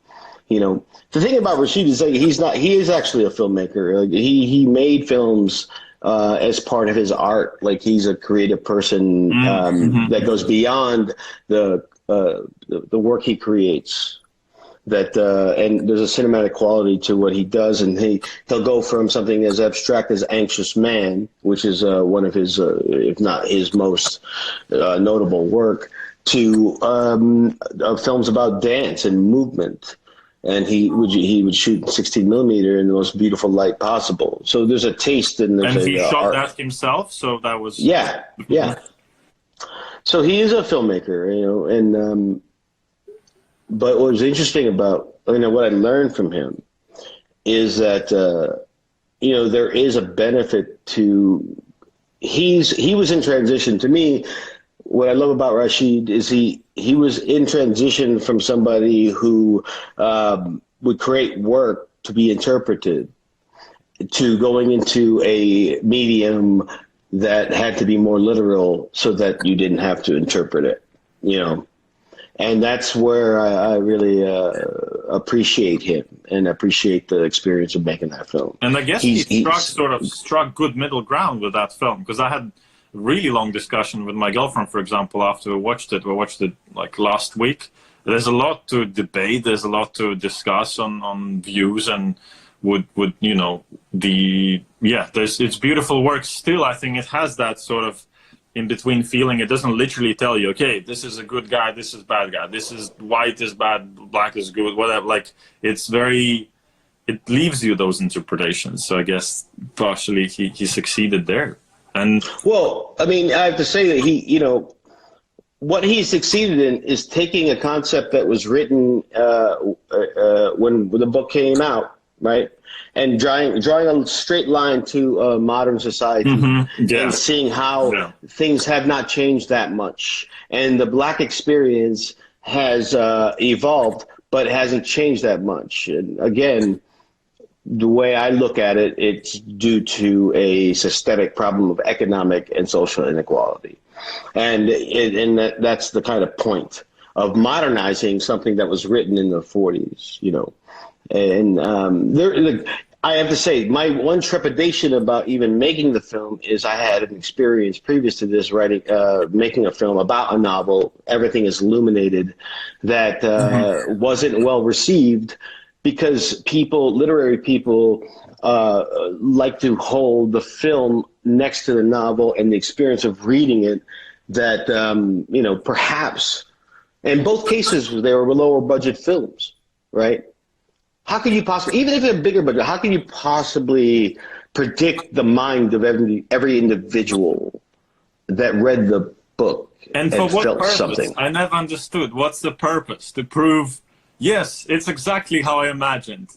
you know, the thing about Rashid is that he is actually a filmmaker. Like, he made films as part of his art. Like, he's a creative person that goes beyond the work he creates. And there's a cinematic quality to what he does, and he'll go from something as abstract as Anxious Man, which is one of his, if not his most notable work, to films about dance and movement. and he would shoot 16 millimeter in the most beautiful light possible. So there's a taste and there's and he shot art. that himself, so that was Yeah. So he is a filmmaker, and but what was interesting about what I learned from him is that there is a benefit to he was in transition. To me, what I love about Rashid is he was in transition from somebody who would create work to be interpreted to going into a medium that had to be more literal so that you didn't have to interpret it, And that's where I really appreciate him and appreciate the experience of making that film. And I guess he struck good middle ground with that film, because I had a really long discussion with my girlfriend, for example, after we watched it. We watched it like last week. There's a lot to debate. There's a lot to discuss on views and it's beautiful work. Still, I think it has that sort of in-between feeling. It doesn't literally tell you, okay, this is a good guy, this is bad guy, this is white is bad, black is good, whatever. Like, it leaves you those interpretations. So I guess partially he succeeded there. And well, I mean, I have to say that what he succeeded in is taking a concept that was written when the book came out, right? And drawing a straight line to modern society, and seeing how things have not changed that much. And the black experience has evolved, but hasn't changed that much. And again, the way I look at it, it's due to a systemic problem of economic and social inequality. And that's the kind of point of modernizing something that was written in the 40s, And I have to say, my one trepidation about even making the film is I had an experience previous to this making a film about a novel. Everything is illuminated that wasn't well received because literary people, like to hold the film next to the novel and the experience of reading it. That perhaps, in both cases, they were lower budget films, right? How can you possibly, even if it's a bigger budget, how can you possibly predict the mind of every individual that read the book and for what felt purpose? something? I never understood. What's the purpose? To prove, yes, it's exactly how I imagined.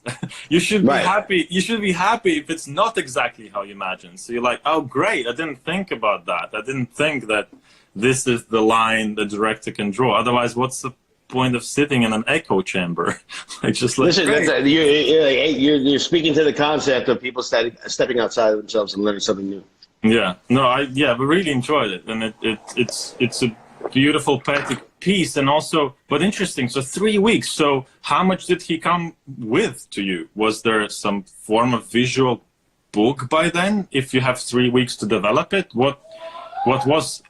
You should be happy. You should be happy if it's not exactly how you imagined. So you're like, oh, great. I didn't think about that. I didn't think that this is the line the director can draw. Otherwise, what's the point of sitting in an echo chamber? Listen, you're speaking to the concept of people stepping outside of themselves and learning something new. Yeah, we really enjoyed it, and it's a beautiful poetic piece, and also, but interesting. So 3 weeks. So how much did he come with to you? Was there some form of visual book by then? If you have 3 weeks to develop it, what was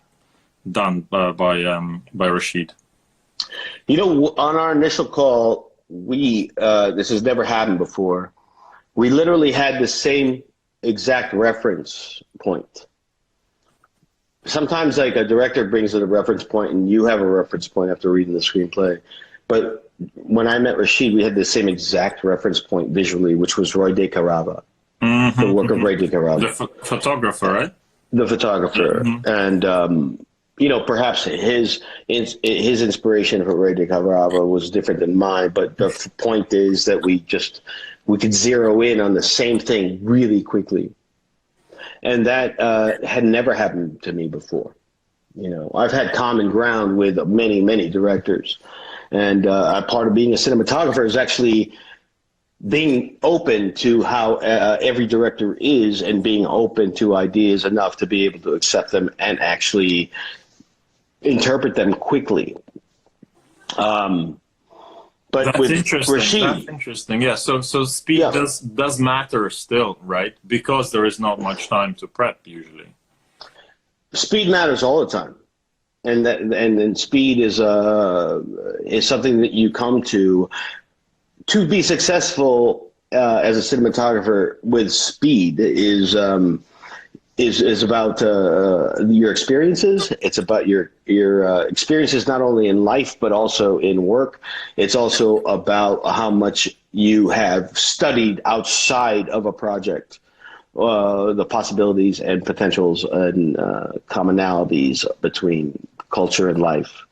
done by Rashid? On our initial call, this has never happened before. We literally had the same exact reference point. Sometimes, like, a director brings in a reference point, and you have a reference point after reading the screenplay. But when I met Rashid, we had the same exact reference point visually, which was Roy de Carava, the work of Roy de Carava, the photographer, right? The photographer, and. Perhaps his inspiration for Roy de Carava was different than mine, but the point is that we could zero in on the same thing really quickly, and that had never happened to me before. I've had common ground with many, many directors, and part of being a cinematographer is actually being open to how every director is, and being open to ideas enough to be able to accept them and actually interpret them quickly. But that's with interesting. Rashid, that's interesting. Yeah. So speed does matter still, right? Because there is not much time to prep usually. Speed matters all the time, and speed is something that you come to be successful as a cinematographer with speed. Is is about your experiences. It's about your experiences not only in life but also in work. It's also about how much you have studied outside of a project, the possibilities and potentials and commonalities between culture and life.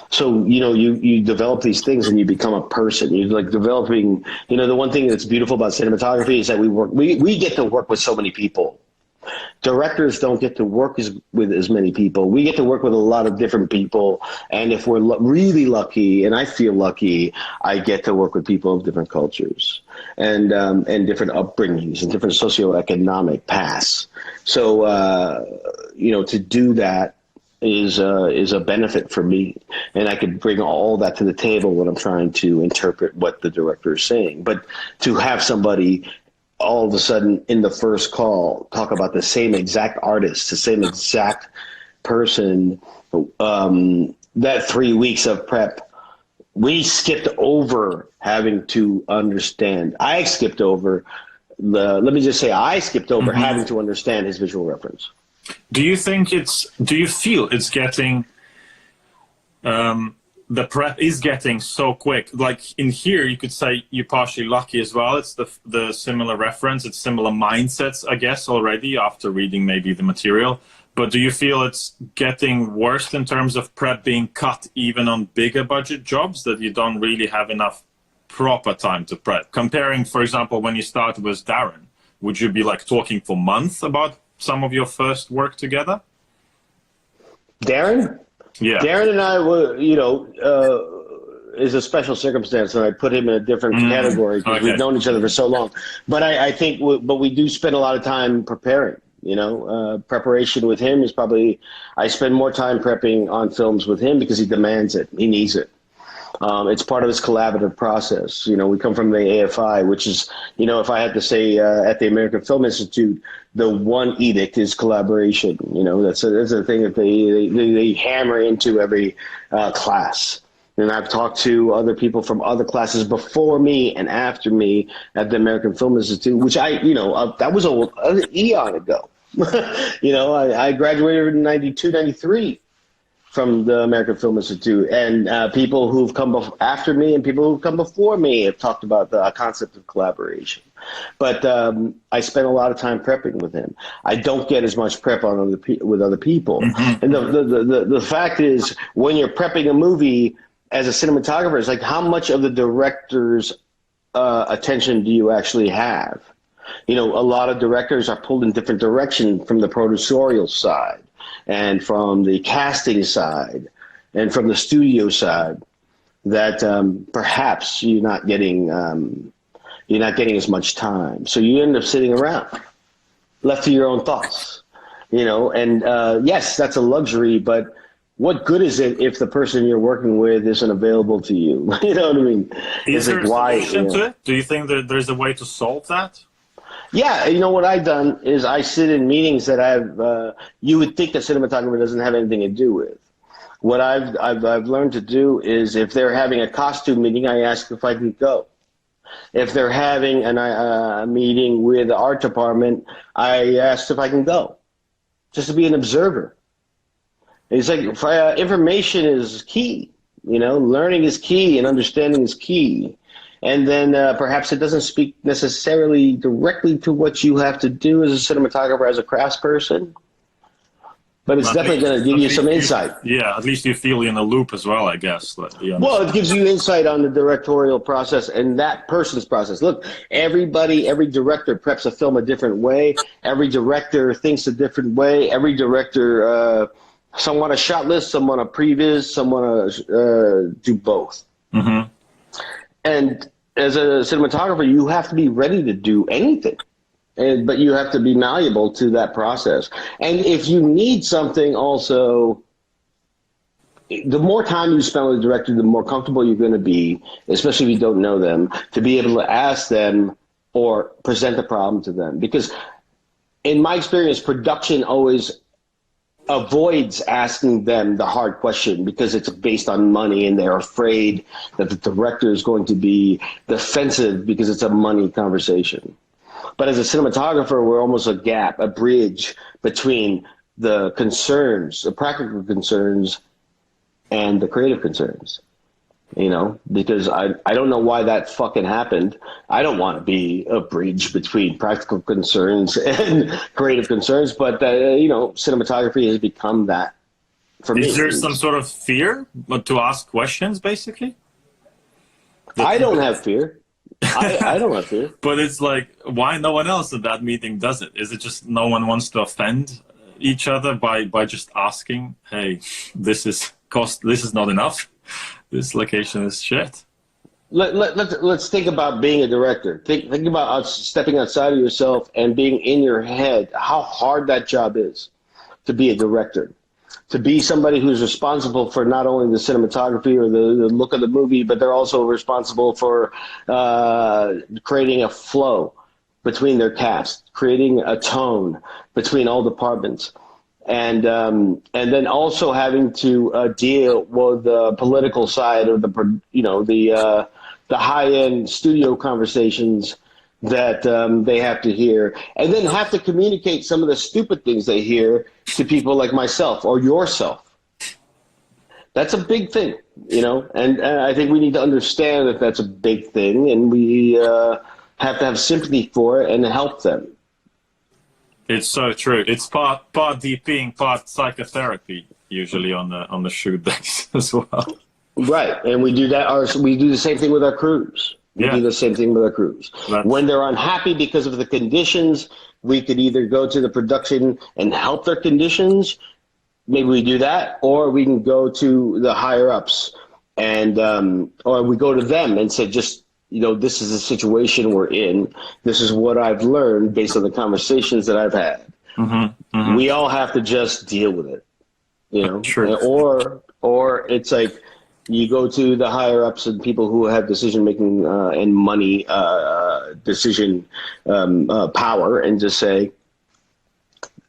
So, you develop these things and you become a person. You're like developing, the one thing that's beautiful about cinematography is that we get to work with so many people. Directors don't get to work with as many people. We get to work with a lot of different people. And if we're really lucky, and I feel lucky, I get to work with people of different cultures and different upbringings and different socioeconomic paths. So, to do that is a benefit for me, and I could bring all that to the table when I'm trying to interpret what the director is saying. But to have somebody all of a sudden in the first call talk about the same exact artist, the same exact person, that 3 weeks of prep, we skipped over having to understand. I skipped over having to understand his visual reference. Do you feel it's getting, the prep is getting so quick? Like in here, you could say you're partially lucky as well. It's the similar reference, it's similar mindsets, I guess, already after reading maybe the material. But do you feel it's getting worse in terms of prep being cut even on bigger budget jobs, that you don't really have enough proper time to prep? Comparing, for example, when you started with Darren, would you be like talking for months about some of your first work together? Darren? Yeah. Darren and I were, is a special circumstance, and I put him in a different category because we've known each other for so long. But I think, but we do spend a lot of time preparing. Preparation with him is probably, I spend more time prepping on films with him because he demands it. He needs it. It's part of his collaborative process. We come from the AFI, which is, if I had to say at the American Film Institute, the one edict is collaboration. That's a thing that they hammer into every class. And I've talked to other people from other classes before me and after me at the American Film Institute, which that was an eon ago. I graduated in 92, 93. From the American Film Institute, and people who've come after me and people who've come before me have talked about the concept of collaboration. But I spent a lot of time prepping with him. I don't get as much prep with other people. And the fact is, when you're prepping a movie as a cinematographer, it's like, how much of the director's attention do you actually have? A lot of directors are pulled in different directions from the producerial side, and from the casting side, and from the studio side, that perhaps you're not getting as much time. So you end up sitting around, left to your own thoughts, And yes, that's a luxury, but what good is it if the person you're working with isn't available to you? You know what I mean? Is there a solution to it? Do you think that there's a way to solve that? Yeah, what I've done is I sit in meetings that you would think the cinematographer doesn't have anything to do with. What I've learned to do is, if they're having a costume meeting, I ask if I can go. If they're having a meeting with the art department, I ask if I can go, just to be an observer. It's like information is key. Learning is key and understanding is key. And then perhaps it doesn't speak necessarily directly to what you have to do as a cinematographer, as a craftsperson, but it's definitely going to give you some insight. Yeah, at least you feel in a loop as well, I guess. Well, it gives you insight on the directorial process and that person's process. Look, every director preps a film a different way. Every director thinks a different way. Every director, some want a shot list, some want a previs, some want to do both. Mm-hmm. And as a cinematographer, you have to be ready to do anything, but you have to be malleable to that process. And if you need something also, the more time you spend with the director, the more comfortable you're going to be, especially if you don't know them, to be able to ask them or present the problem to them. Because in my experience, production always avoids asking them the hard question because it's based on money, and they're afraid that the director is going to be defensive because it's a money conversation. But as a cinematographer, we're almost a gap, a bridge between the concerns, the practical concerns, and the creative concerns. You know, because I don't know why that fucking happened. I don't want to be a bridge between practical concerns and creative concerns, but you know, cinematography has become that for me. Is there some sort of fear to ask questions, basically? I don't have fear. I don't have fear. But it's like, why no one else at that meeting does it? Is it just no one wants to offend each other by just asking, hey, this is not enough? This location is shit. Let's think about being a director. Think about stepping outside of yourself and being in your head, how hard that job is to be a director. To be somebody who's responsible for not only the cinematography or the look of the movie, but they're also responsible for creating a flow between their cast, creating a tone between all departments. And then also having to deal with the political side of the high end studio conversations that they have to hear, and then have to communicate some of the stupid things they hear to people like myself or yourself. That's a big thing, you know, and I think we need to understand that that's a big thing, and we have to have sympathy for it and help them. It's so true. It's part DPing, part psychotherapy, usually on the shoot days as well. Right, and we do that. We do the same thing with our crews. We do the same thing with our crews. When they're unhappy because of the conditions, we could either go to the production and help their conditions. Maybe we do that, or we can go to the higher ups, and or we go to them and say, just, you know, this is the situation we're in. This is what I've learned based on the conversations that I've had. Mm-hmm, mm-hmm. We all have to just deal with it, you know. True. Or it's like you go to the higher ups and people who have decision making and money decision power, and just say,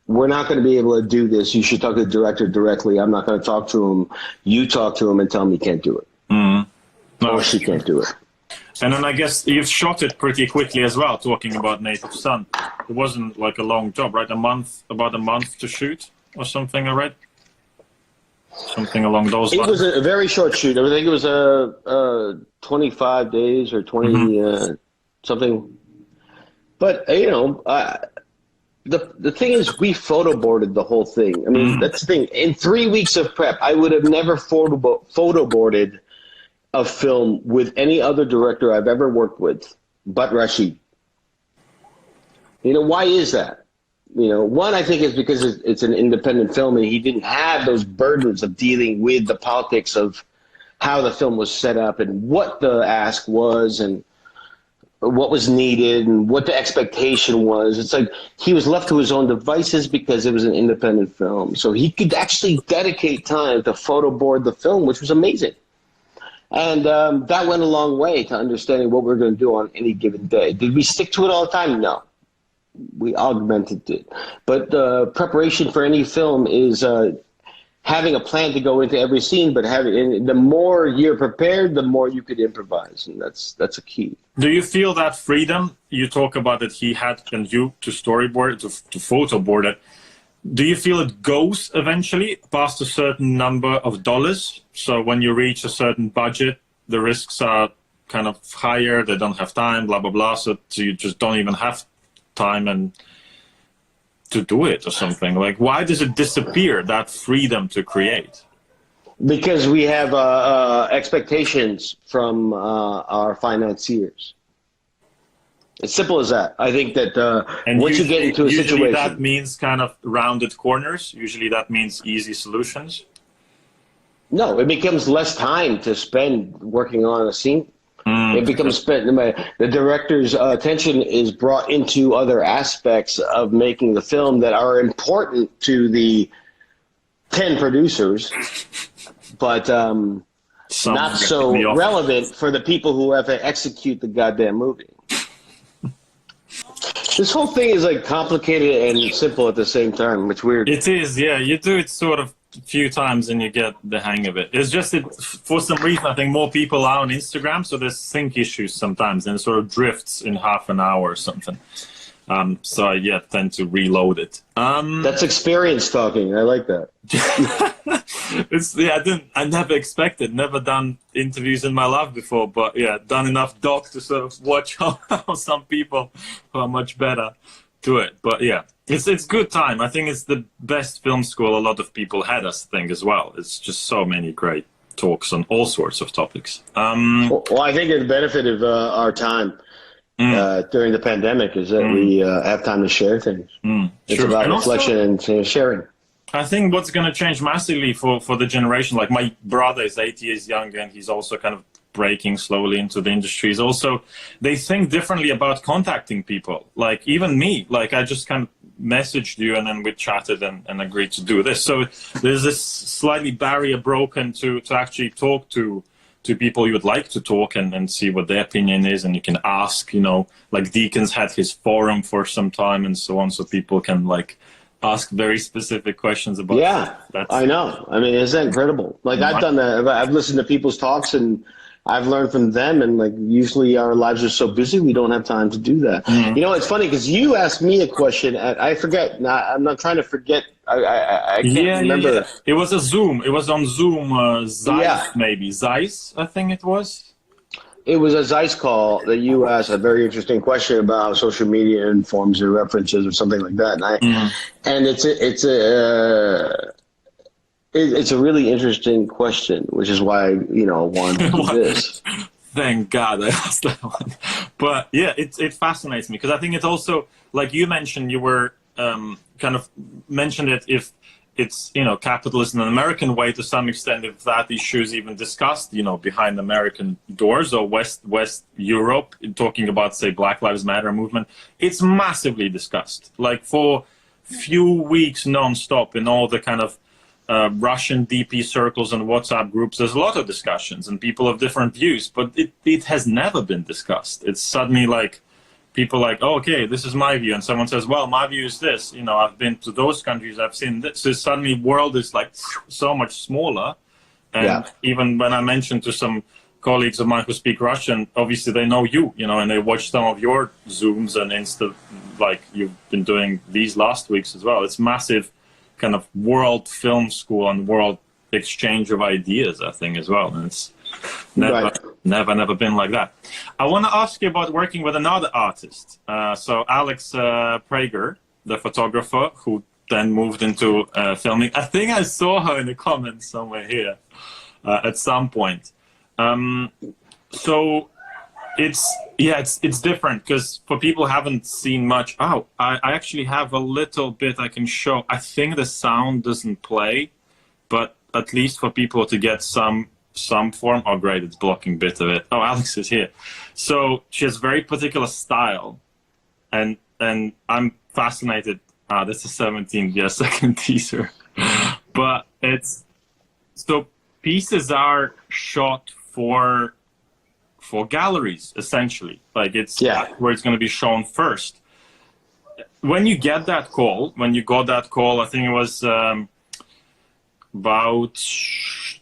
we're not going to be able to do this. You should talk to the director directly. I'm not going to talk to him. You talk to him and tell him he can't do it. Mm-hmm. Or she can't do it. And then I guess you've shot it pretty quickly as well, talking about Native Son. It wasn't like a long job, right? About a month to shoot or something, I read? Something along those lines. It was a very short shoot. I think it was 25 days or 20 something. But, you know, the thing is, we photoboarded the whole thing. I mean, that's the thing. In 3 weeks of prep, I would have never photoboarded a film with any other director I've ever worked with but Rashid. You know, why is that? You know, one, I think is because it's an independent film and he didn't have those burdens of dealing with the politics of how the film was set up and what the ask was and what was needed and what the expectation was. It's like he was left to his own devices because it was an independent film. So he could actually dedicate time to photoboard the film, which was amazing. And that went a long way to understanding what we're going to do on any given day. Did we stick to it all the time? No. We augmented it. But the preparation for any film is having a plan to go into every scene, but the more you're prepared, the more you could improvise, and that's a key. Do you feel that freedom you talk about that he had and you to storyboard, to photoboard it? Do you feel it goes eventually past a certain number of dollars? So when you reach a certain budget, the risks are kind of higher, they don't have time, blah, blah, blah. So you just don't even have time and to do it or something. Like, why does it disappear, that freedom to create? Because we have expectations from our financiers. As simple as that. I think that once you get into a situation... Usually that means kind of rounded corners. Usually that means easy solutions. No, it becomes less time to spend working on a scene. It becomes spent... The director's attention is brought into other aspects of making the film that are important to the 10 producers, but not so relevant for the people who have to execute the goddamn movie. This whole thing is like complicated and simple at the same time, which weird. It is, yeah. You do it sort of a few times and you get the hang of it. It's just for some reason, I think more people are on Instagram, so there's sync issues sometimes and it sort of drifts in half an hour or something. So I tend to reload it. That's experience talking. I like that. I never expected, never done interviews in my life before, but done enough doc to sort of watch how some people are much better to it. But it's good time. I think it's the best film school a lot of people had us think as well. It's just so many great talks on all sorts of topics. Well, I think the benefit of our time during the pandemic is that we have time to share things. It's about reflection and sharing. I think what's going to change massively for the generation, like my brother is 8 years younger and he's also kind of breaking slowly into the industry, is also they think differently about contacting people. Like even me, like I just kind of messaged you and then we chatted and agreed to do this. So there's this slightly barrier broken to actually talk to people you would like to talk and see what their opinion is, and you can ask, like Deacons had his forum for some time and so on, so people can like ask very specific questions about I know. I mean, isn't that incredible? Like I've done that. I've listened to people's talks and I've learned from them, and like usually our lives are so busy we don't have time to do that. It's funny because you asked me a question. I forget. I'm not trying to forget. I can't remember. Yeah. It was a Zoom. It was on Zoom. Zeiss, maybe Zeiss. I think it was. It was a Zeiss call that you asked a very interesting question about how social media informs your references or something like that. And it's a really interesting question, which is why I wanted to do this. Thank God I asked that one. But it fascinates me because I think it's also, like you mentioned, you were kind of mentioned it, if it's capitalism in an American way to some extent, if that issue is even discussed behind American doors, or West Europe, talking about, say, Black Lives Matter movement, it's massively discussed, like for few weeks non-stop in all the kind of Russian DP circles and WhatsApp groups. There's a lot of discussions and people have different views, but it has never been discussed. It's suddenly like people like, oh, okay, this is my view, and someone says, well, my view is this. I've been to those countries, I've seen this. So suddenly world is like so much smaller. And even when I mentioned to some colleagues of mine who speak Russian, obviously they know you, and they watch some of your Zooms and Insta, like you've been doing these last weeks as well. It's massive kind of world film school and world exchange of ideas, I think, as well. And it's never been like that. I want to ask you about working with another artist. So Alex Prager, the photographer, who then moved into filming. I think I saw her in the comments somewhere here at some point. So it's different because for people who haven't seen much. I actually have a little bit I can show. I think the sound doesn't play, but at least for people to get some form. Oh, great, it's blocking a bit of it. Oh, Alex is here. So she has very particular style, and I'm fascinated. This is 17-second teaser, but it's so pieces are shot for galleries essentially. Like it's where it's going to be shown first. When you got that call, I think it was about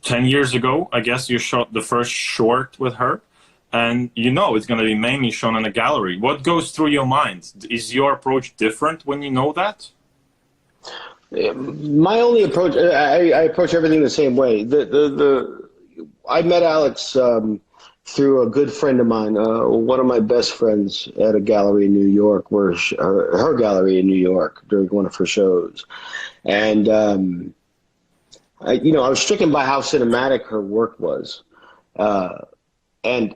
10 years ago, I guess, you shot the first short with her, and it's going to be mainly shown in a gallery. What goes through your mind? Is your approach different when you know that? My only approach, I approach everything the same way. I met Alex through a good friend of mine, one of my best friends at a gallery in New York, her gallery in New York during one of her shows. And, I was stricken by how cinematic her work was. It's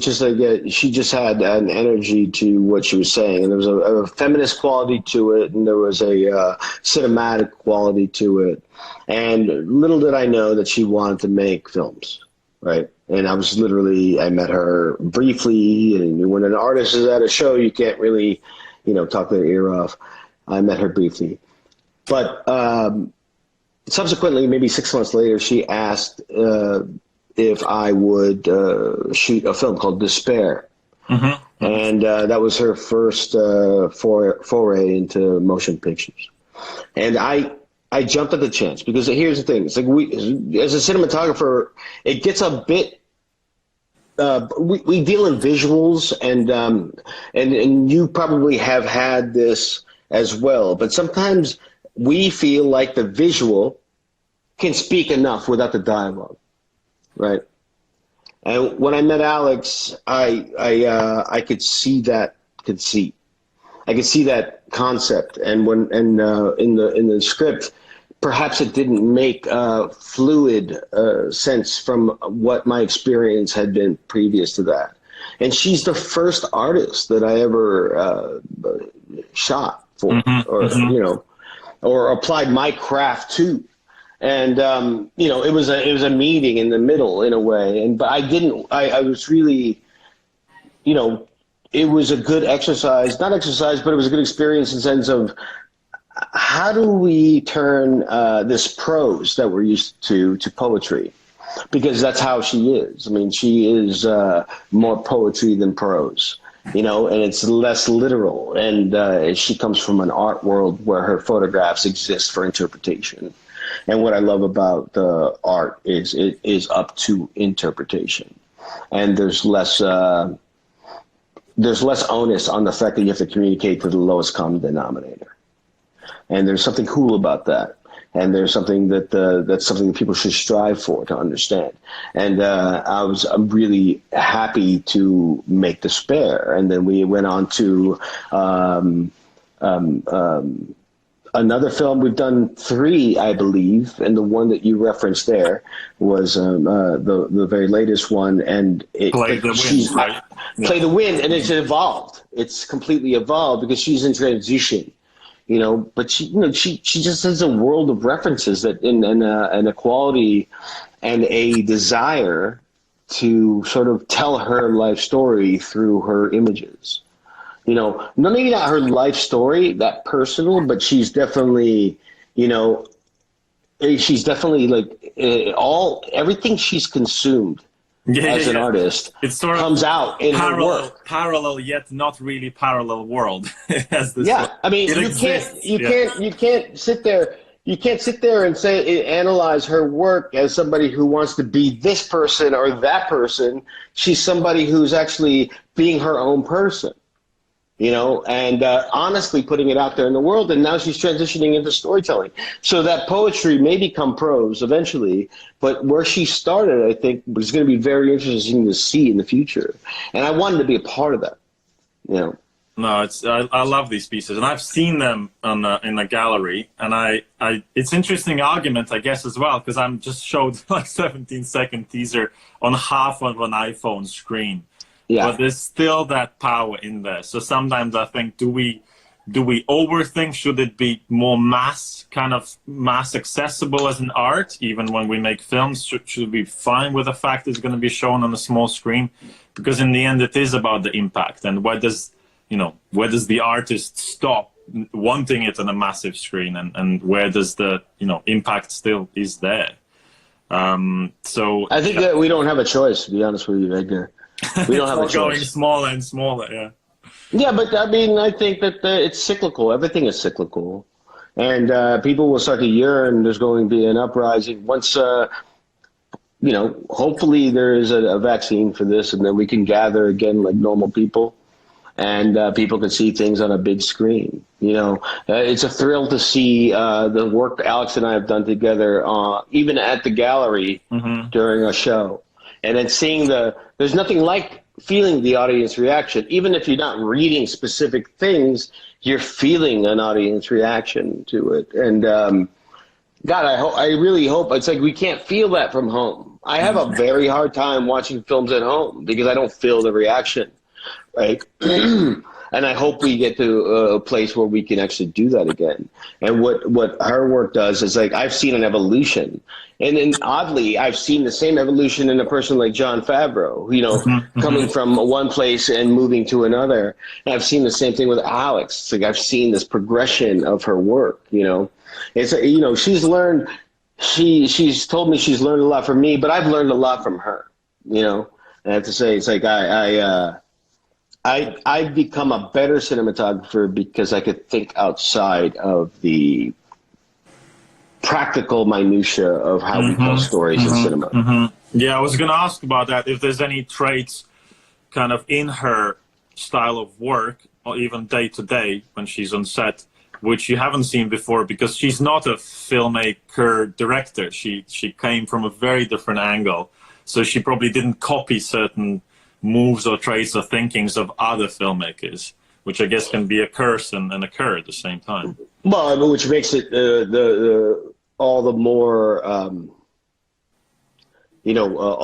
just like she just had an energy to what she was saying. And there was a feminist quality to it, and there was a cinematic quality to it. And little did I know that she wanted to make films, right? And I met her briefly, and when an artist is at a show, you can't really, talk their ear off. I met her briefly. But subsequently, maybe 6 months later, she asked if I would shoot a film called Despair. Mm-hmm. And that was her first foray into motion pictures. And I jumped at the chance because here's the thing. It's like as a cinematographer, it gets a bit we deal in visuals, and you probably have had this as well. But sometimes we feel like the visual can speak enough without the dialogue, right? And when I met Alex, I could see that conceit. I could see that concept, and in the script, perhaps it didn't make fluid sense from what my experience had been previous to that. And she's the first artist that I ever shot for, or applied my craft to. And it was a meeting in the middle in a way. But I was really, it was a good exercise, not exercise, but it was a good experience in the sense of, how do we turn this prose that we're used to poetry? Because that's how she is. I mean, she is more poetry than prose, and it's less literal. And she comes from an art world where her photographs exist for interpretation. And what I love about the art is it is up to interpretation. And there's less onus on the fact that you have to communicate to the lowest common denominator. And there's something cool about that, and there's something that's something that people should strive for, to understand. And I'm really happy to make Despair, and then we went on to another film. We've done 3, I believe, and the one that you referenced there was the very latest one, and Play the Wind, right? Play the Wind, and it's evolved. It's completely evolved because she's in transition. But she just has a world of references that and a quality and a desire to sort of tell her life story through her images. Maybe not her life story that personal, but she's definitely, like everything she's consumed. As an artist, it sort of comes out in her work. Parallel yet not really parallel world. I mean, you can't sit there. You can't sit there and analyze her work as somebody who wants to be this person or that person. She's somebody who's actually being her own person, and honestly putting it out there in the world. And now she's transitioning into storytelling. So that poetry may become prose eventually, but where she started, I think, is going to be very interesting to see in the future. And I wanted to be a part of that. No, I love these pieces, and I've seen them in the gallery, and it's interesting argument, I guess, as well, because I'm just showed like 17-second teaser on half of an iPhone screen. Yeah. But there's still that power in there. So sometimes I think, do we overthink? Should it be more mass accessible as an art? Even when we make films, should we be fine with the fact it's going to be shown on a small screen? Because in the end, it is about the impact. And where does the artist stop wanting it on a massive screen, and where does the impact still is there? So I think that we don't have a choice, to be honest with you, Edgar. We don't have a choice. Going smaller and smaller, yeah. Yeah, but I mean, I think that it's cyclical. Everything is cyclical, and people will start to yearn. There's going to be an uprising once, hopefully there is a vaccine for this, and then we can gather again like normal people, and people can see things on a big screen. It's a thrill to see the work Alex and I have done together, even at the gallery during a show. And then seeing there's nothing like feeling the audience reaction. Even if you're not reading specific things, you're feeling an audience reaction to it. And God, I really hope, it's like we can't feel that from home. I have a very hard time watching films at home because I don't feel the reaction, right? And I hope we get to a place where we can actually do that again. And what her work does is, like, I've seen an evolution. And then oddly, I've seen the same evolution in a person like Jon Favreau, coming from one place and moving to another. And I've seen the same thing with Alex. It's like I've seen this progression of her work, It's, she's learned, she's told me she's learned a lot from me, but I've learned a lot from her, I have to say, it's like I've become a better cinematographer because I could think outside of the practical minutia of how we tell stories in cinema. Yeah, I was going to ask about that. If there's any traits kind of in her style of work, or even day to day when she's on set, which you haven't seen before, because she's not a filmmaker director. She came from a very different angle. So she probably didn't copy certain moves or traits or thinkings of other filmmakers, which I guess can be a curse and occur at the same time. Well, which makes it all the more, all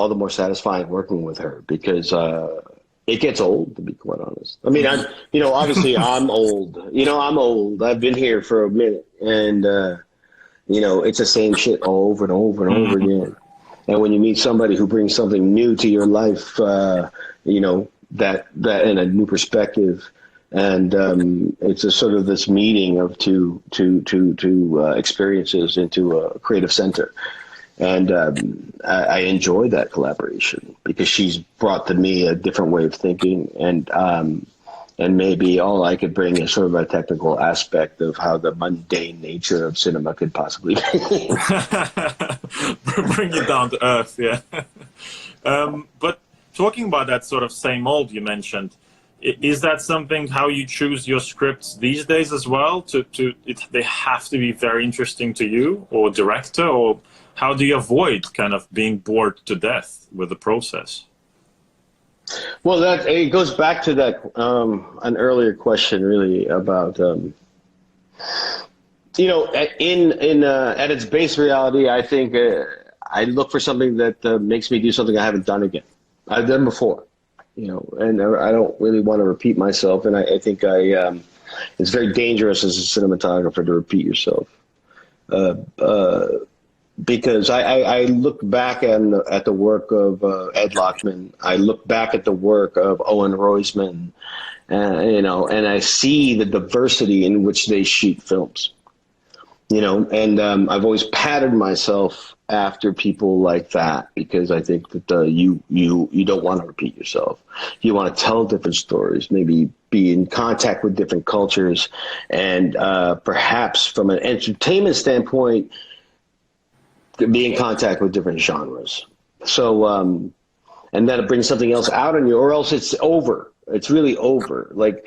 the more satisfying working with her, because it gets old, to be quite honest. I mean, obviously I'm old. I'm old. I've been here for a minute, and it's the same shit over and over and over again. And when you meet somebody who brings something new to your life, that in a new perspective, and it's a sort of this meeting of two experiences into a creative center. And I enjoy that collaboration because she's brought to me a different way of thinking, and maybe all I could bring is sort of a technical aspect of how the mundane nature of cinema could possibly be. Bring it down to earth, yeah. But talking about that sort of same old you mentioned, is that something how you choose your scripts these days as well? They have to be very interesting to you or director, or how do you avoid kind of being bored to death with the process? Well, it goes back to that an earlier question, really, about at its base reality, I think I look for something that makes me do something I haven't done again. I've done before, and I don't really want to repeat myself. And I think it's very dangerous as a cinematographer to repeat yourself. Because I look back at the work of Ed Lachman. I look back at the work of Owen Roizman, and I see the diversity in which they shoot films. And I've always patterned myself after people like that, because I think that you don't want to repeat yourself. You want to tell different stories, maybe be in contact with different cultures, and perhaps from an entertainment standpoint, be in contact with different genres. So, and then it brings something else out on you, or else it's over. It's really over. Like,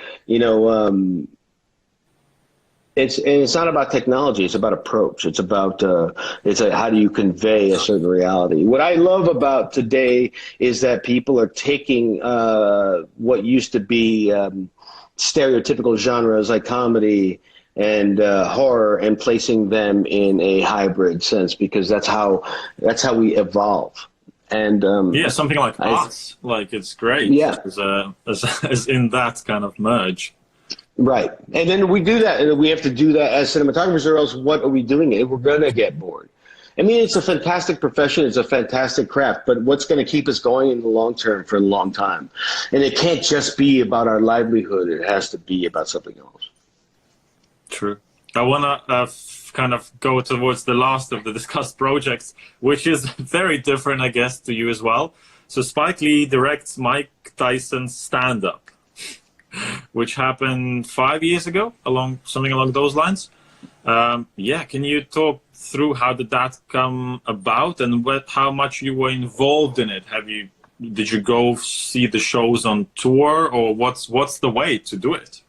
it's not about technology. It's about approach. It's about, how do you convey a certain reality? What I love about today is that people are taking what used to be stereotypical genres like comedy and horror, and placing them in a hybrid sense, because that's how we evolve. And something like us, like it's great. Yeah, as in that kind of merge. Right, and then we do that, and we have to do that as cinematographers, or else what are we doing? We're gonna get bored. I mean, it's a fantastic profession, it's a fantastic craft, but what's going to keep us going in the long term for a long time? And it can't just be about our livelihood; it has to be about something else. True. I want to kind of go towards the last of the discussed projects, which is very different, I guess, to you as well. So Spike Lee directs Mike Tyson's stand-up, which happened 5 years ago, something along those lines. Can you talk through how did that come about, and how much you were involved in it? Did you go see the shows on tour, or what's the way to do it?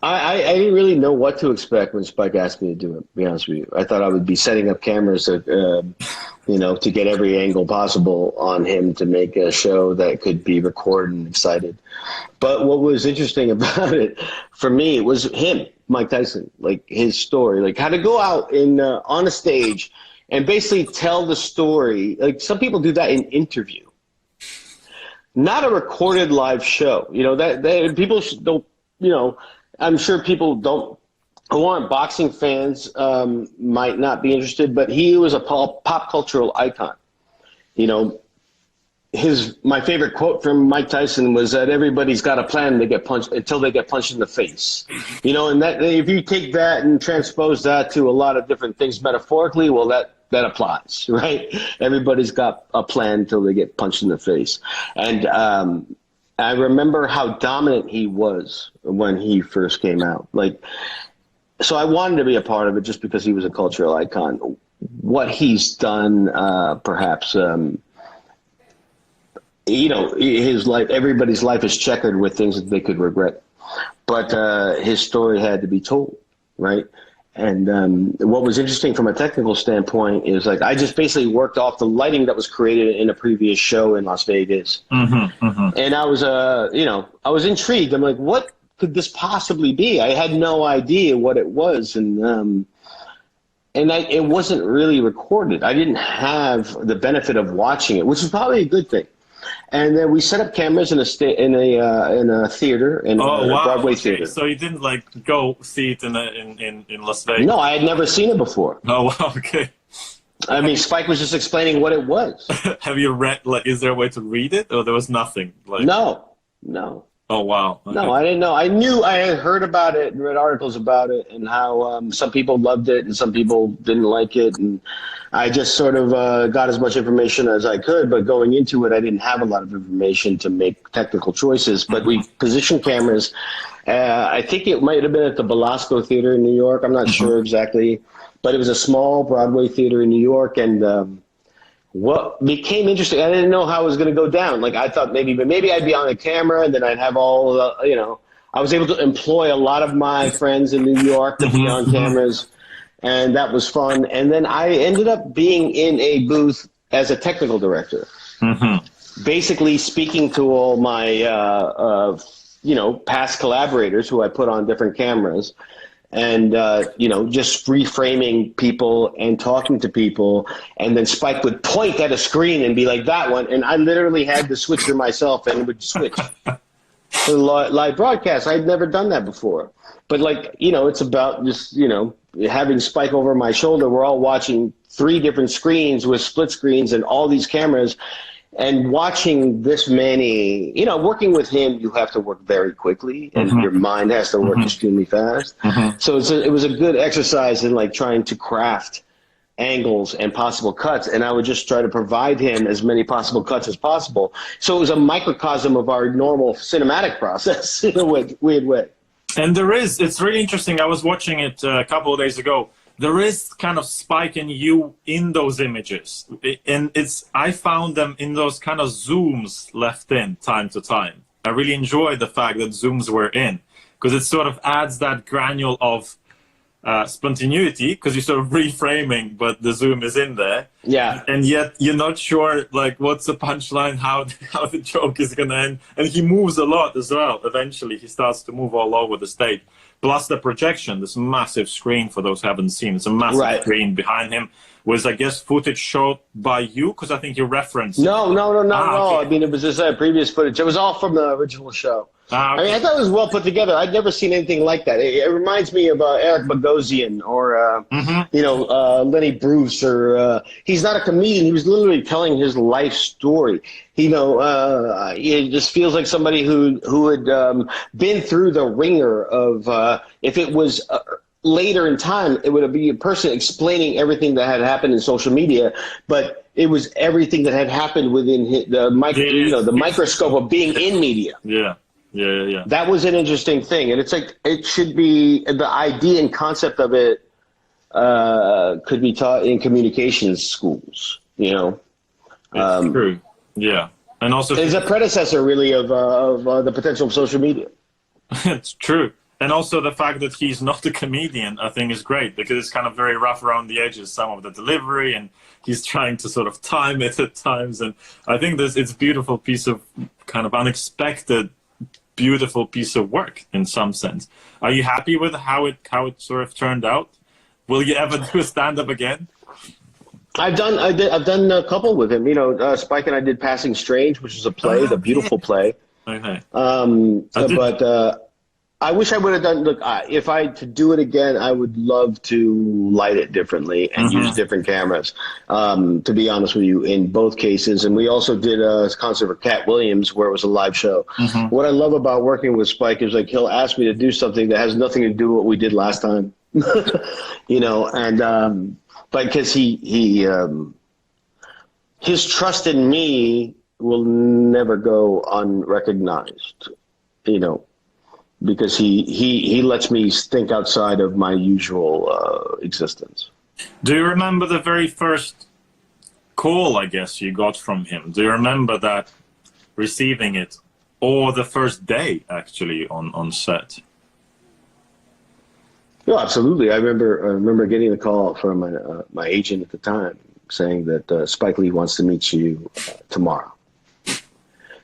I didn't really know what to expect when Spike asked me to do it, to be honest with you. I thought I would be setting up cameras to get every angle possible on him to make a show that could be recorded and excited. But what was interesting about it, for me, was him, Mike Tyson, like his story, like how to go out on a stage and basically tell the story. Like some people do that in interview, not a recorded live show. People don't, I'm sure people who aren't boxing fans might not be interested, but he was a pop cultural icon. My favorite quote from Mike Tyson was that everybody's got a plan to get punched until they get punched in the face. And that if you take that and transpose that to a lot of different things metaphorically, well, that applies, right? Everybody's got a plan until they get punched in the face. And I remember how dominant he was when he first came out. Like, so I wanted to be a part of it just because he was a cultural icon. What he's done, perhaps, his life, everybody's life is checkered with things that they could regret. But his story had to be told, right? And what was interesting from a technical standpoint is, like, I just basically worked off the lighting that was created in a previous show in Las Vegas. And I was, I was intrigued. I'm like, what could this possibly be? I had no idea what it was. And it wasn't really recorded. I didn't have the benefit of watching it, which is probably a good thing. And then we set up cameras in a theater, in a Broadway theater. So you didn't go see it in Las Vegas? No, I had never seen it before. Oh wow, okay. I mean, Spike was just explaining what it was. Have you read? Is there a way to read it, or there was nothing? No. Oh wow. Okay. No, I didn't know. I had heard about it and read articles about it, and how some people loved it and some people didn't like it, and I just sort of got as much information as I could. But going into it, I didn't have a lot of information to make technical choices. But we positioned cameras. I think it might have been at the Belasco Theater in New York. I'm not sure exactly, but it was a small Broadway theater in New York, and what became interesting, I didn't know how it was going to go down. Like, I thought maybe I'd be on the camera, and then I'd have all the, I was able to employ a lot of my friends in New York to be on cameras, and that was fun. And then I ended up being in a booth as a technical director, basically speaking to all my, past collaborators who I put on different cameras. And, just reframing people and talking to people. And then Spike would point at a screen and be like, that one. And I literally had the switcher myself and would switch to live broadcast. I'd never done that before. But, it's about just, having Spike over my shoulder. We're all watching 3 different screens with split screens and all these cameras. And watching this many, working with him, you have to work very quickly, and your mind has to work extremely fast. So it was a good exercise in trying to craft angles and possible cuts, and I would just try to provide him as many possible cuts as possible. So it was a microcosm of our normal cinematic process in a weird way. And it's really interesting. I was watching it a couple of days ago. There is kind of Spike and you in those images, and I found them in those kind of zooms left in time to time. I really enjoyed the fact that zooms were in, because it sort of adds that granule of spontaneity, because you're sort of reframing, but the zoom is in there. Yeah. And yet you're not sure what's the punchline, how the joke is gonna end. And he moves a lot as well. Eventually he starts to move all over the stage. Plus the projection, this massive screen, for those who haven't seen, it's a massive screen behind him, was, I guess, footage shot by you? Because I think you referenced No. Okay. I mean, it was just previous footage. It was all from the original show. Okay. I mean, I thought it was well put together. I'd never seen anything like that. It reminds me of Eric Bogosian or, Lenny Bruce. Or he's not a comedian. He was literally telling his life story. It just feels like somebody who had been through the ringer of, if it was later in time, it would be a person explaining everything that had happened in social media, but it was everything that had happened within the microscope of being in media. Yeah. That was an interesting thing, and it's it should be, the idea and concept of it could be taught in communications schools. It's true. Yeah, and also it's a predecessor, really, of the potential of social media. It's true. And also the fact that he's not a comedian, I think, is great, because it's kind of very rough around the edges, some of the delivery, and he's trying to sort of time it at times. And I think it's a beautiful piece of kind of unexpected, beautiful piece of work in some sense. Are you happy with how it sort of turned out? Will you ever do a stand-up again? I've done a couple with him. Spike and I did Passing Strange, which is a play, the beautiful play. Okay. But I wish I would have done. Look, if I to do it again, I would love to light it differently and use different cameras. To be honest with you, in both cases, and we also did a concert for Cat Williams where it was a live show. What I love about working with Spike is he'll ask me to do something that has nothing to do with what we did last time. But because his trust in me will never go unrecognized. because he lets me think outside of my usual existence. Do you remember the very first call, I guess, you got from him? Do you remember that, receiving it, or the first day actually on set? No, absolutely. I remember getting a call from my agent at the time saying that Spike Lee wants to meet you tomorrow.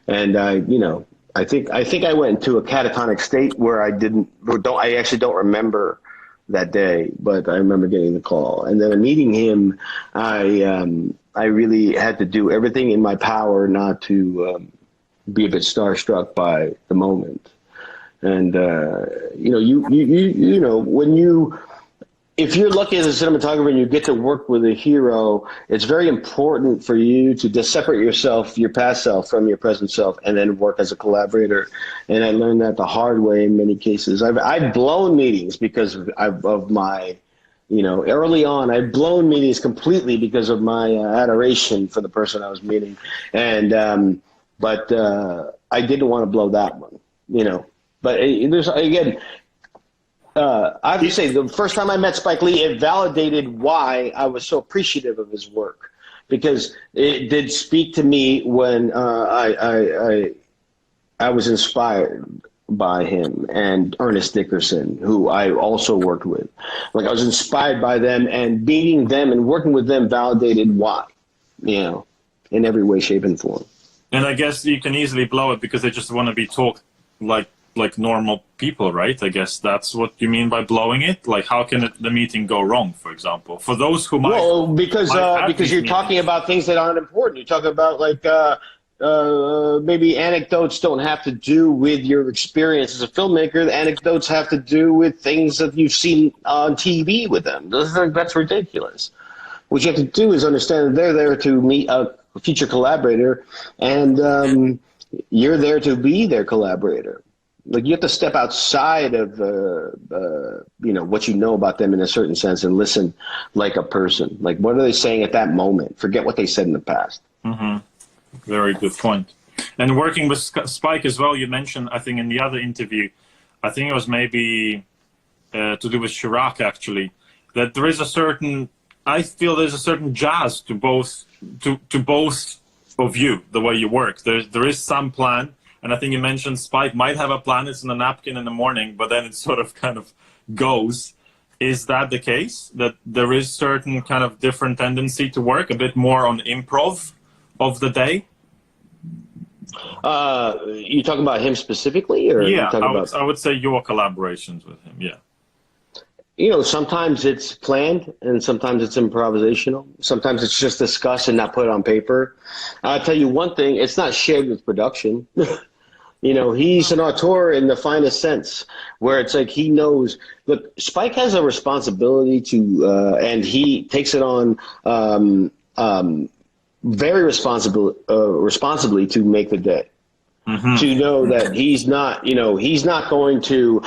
And I think I went into a catatonic state where I actually don't remember that day, but I remember getting the call. And then meeting him, I really had to do everything in my power not to be a bit starstruck by the moment. And if you're lucky as a cinematographer and you get to work with a hero, it's very important for you to just separate yourself, your past self, from your present self, and then work as a collaborator. And I learned that the hard way in many cases. I've blown meetings because of my, early on, I've blown meetings completely because of my adoration for the person I was meeting. And but I didn't want to blow that one, But there's, again, I have to say, the first time I met Spike Lee, it validated why I was so appreciative of his work, because it did speak to me when I was inspired by him and Ernest Dickerson, who I also worked with. Like, I was inspired by them, and meeting them and working with them validated why, in every way, shape, and form. And I guess you can easily blow it because they just want to be talked like normal people, right? I guess that's what you mean by blowing it. Like, how can the meeting go wrong, for example? For those who might... Well, because you're talking about things that aren't important. You're talking about, maybe anecdotes don't have to do with your experience as a filmmaker. The anecdotes have to do with things that you've seen on TV with them. That's ridiculous. What you have to do is understand that they're there to meet a future collaborator, and you're there to be their collaborator. Like, you have to step outside of what you know about them in a certain sense and listen like a person. Like, what are they saying at that moment? Forget what they said in the past. Mm-hmm. Very good point. And working with Spike as well, you mentioned, I think in the other interview, I think it was maybe to do with Chirac actually, that there is I feel there's a certain jazz to both of you, the way you work. There is some plan. And I think you mentioned Spike might have a plan, it's in a napkin in the morning, but then it sort of kind of goes. Is that the case? That there is certain kind of different tendency to work a bit more on improv of the day? You talking about him specifically? Or yeah, I would say your collaborations with him, yeah. Sometimes it's planned and sometimes it's improvisational. Sometimes it's just discussed and not put on paper. I'll tell you one thing, it's not shared with production. He's an auteur in the finest sense, where it's like he knows. Look, Spike has a responsibility to, and he takes it on very responsibly to make the day. Mm-hmm. To know that he's not going to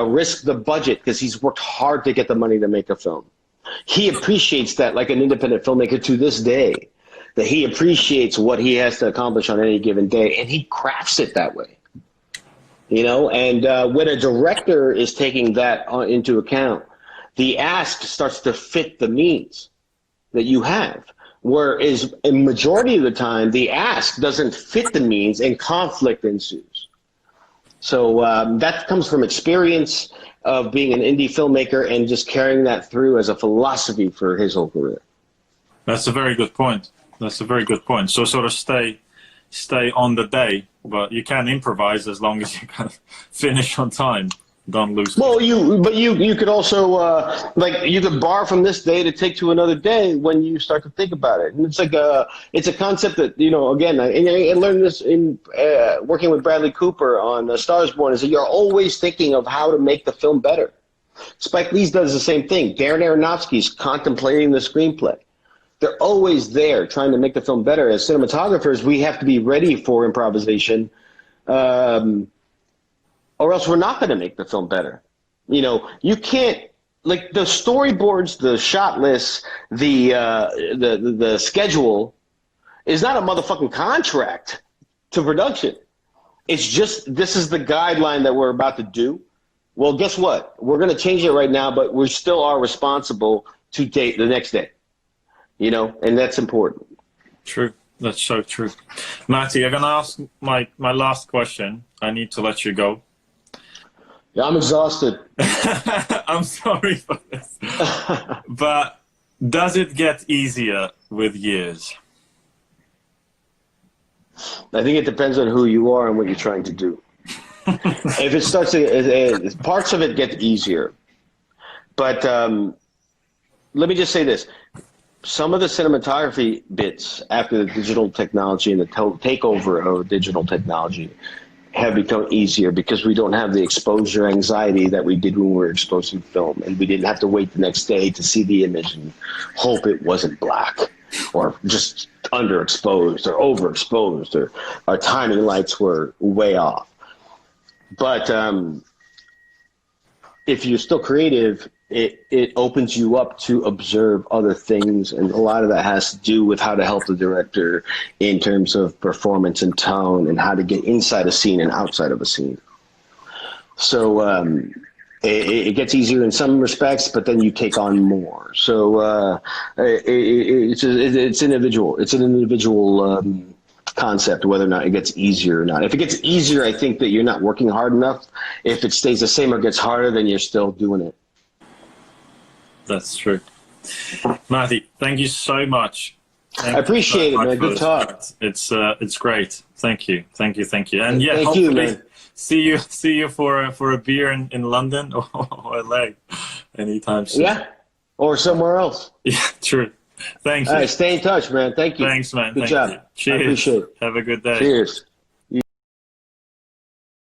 risk the budget because he's worked hard to get the money to make a film. He appreciates that, like an independent filmmaker to this day, that he appreciates what he has to accomplish on any given day, and he crafts it that way. And when a director is taking that into account, the ask starts to fit the means that you have. Whereas a majority of the time, the ask doesn't fit the means and conflict ensues. So that comes from experience of being an indie filmmaker and just carrying that through as a philosophy for his whole career. That's a very good point. So sort of stay on the day, but you can improvise as long as you can finish on time. Don't lose. Well, you could also you could borrow from this day to take to another day when you start to think about it. And it's like it's a concept that again, I learned this in working with Bradley Cooper on A Star Is Born. Is that you're always thinking of how to make the film better. Spike Lee does the same thing. Darren Aronofsky's contemplating the screenplay. They're always there trying to make the film better. As cinematographers, we have to be ready for improvisation. Or else we're not going to make the film better. You can't, like, the storyboards, the shot lists, the schedule is not a motherfucking contract to production. It's just, this is the guideline that we're about to do. Well, guess what? We're going to change it right now, but we still are responsible to date the next day, you know, and that's important. True. That's so true. Matty, I'm going to ask my last question. I need to let you go. Yeah, I'm exhausted. I'm sorry for this. But does it get easier with years? I think it depends on who you are and what you're trying to do. If it starts to, parts of it get easier. But let me just say this. Some of the cinematography bits after the digital technology and the takeover of digital technology have become easier because we don't have the exposure anxiety that we did when we were exposing film, and we didn't have to wait the next day to see the image and hope it wasn't black or just underexposed or overexposed, or our timing lights were way off. But if you're still creative, it opens you up to observe other things, and a lot of that has to do with how to help the director in terms of performance and tone, and how to get inside a scene and outside of a scene. So it gets easier in some respects, but then you take on more. So it's individual. It's an individual concept, whether or not it gets easier or not. If it gets easier, I think that you're not working hard enough. If it stays the same or gets harder, then you're still doing it. That's true. Matty, thank you so much. I appreciate it, man. Good talk. It's great. Thank you. And yeah, thank hopefully you, man. see you for a beer in London or LA anytime soon. Yeah, or somewhere else. Yeah, true. Thanks. All right, stay in touch, man. Thank you. Thanks, man. Good job. You. Cheers. I appreciate it. Have a good day. Cheers.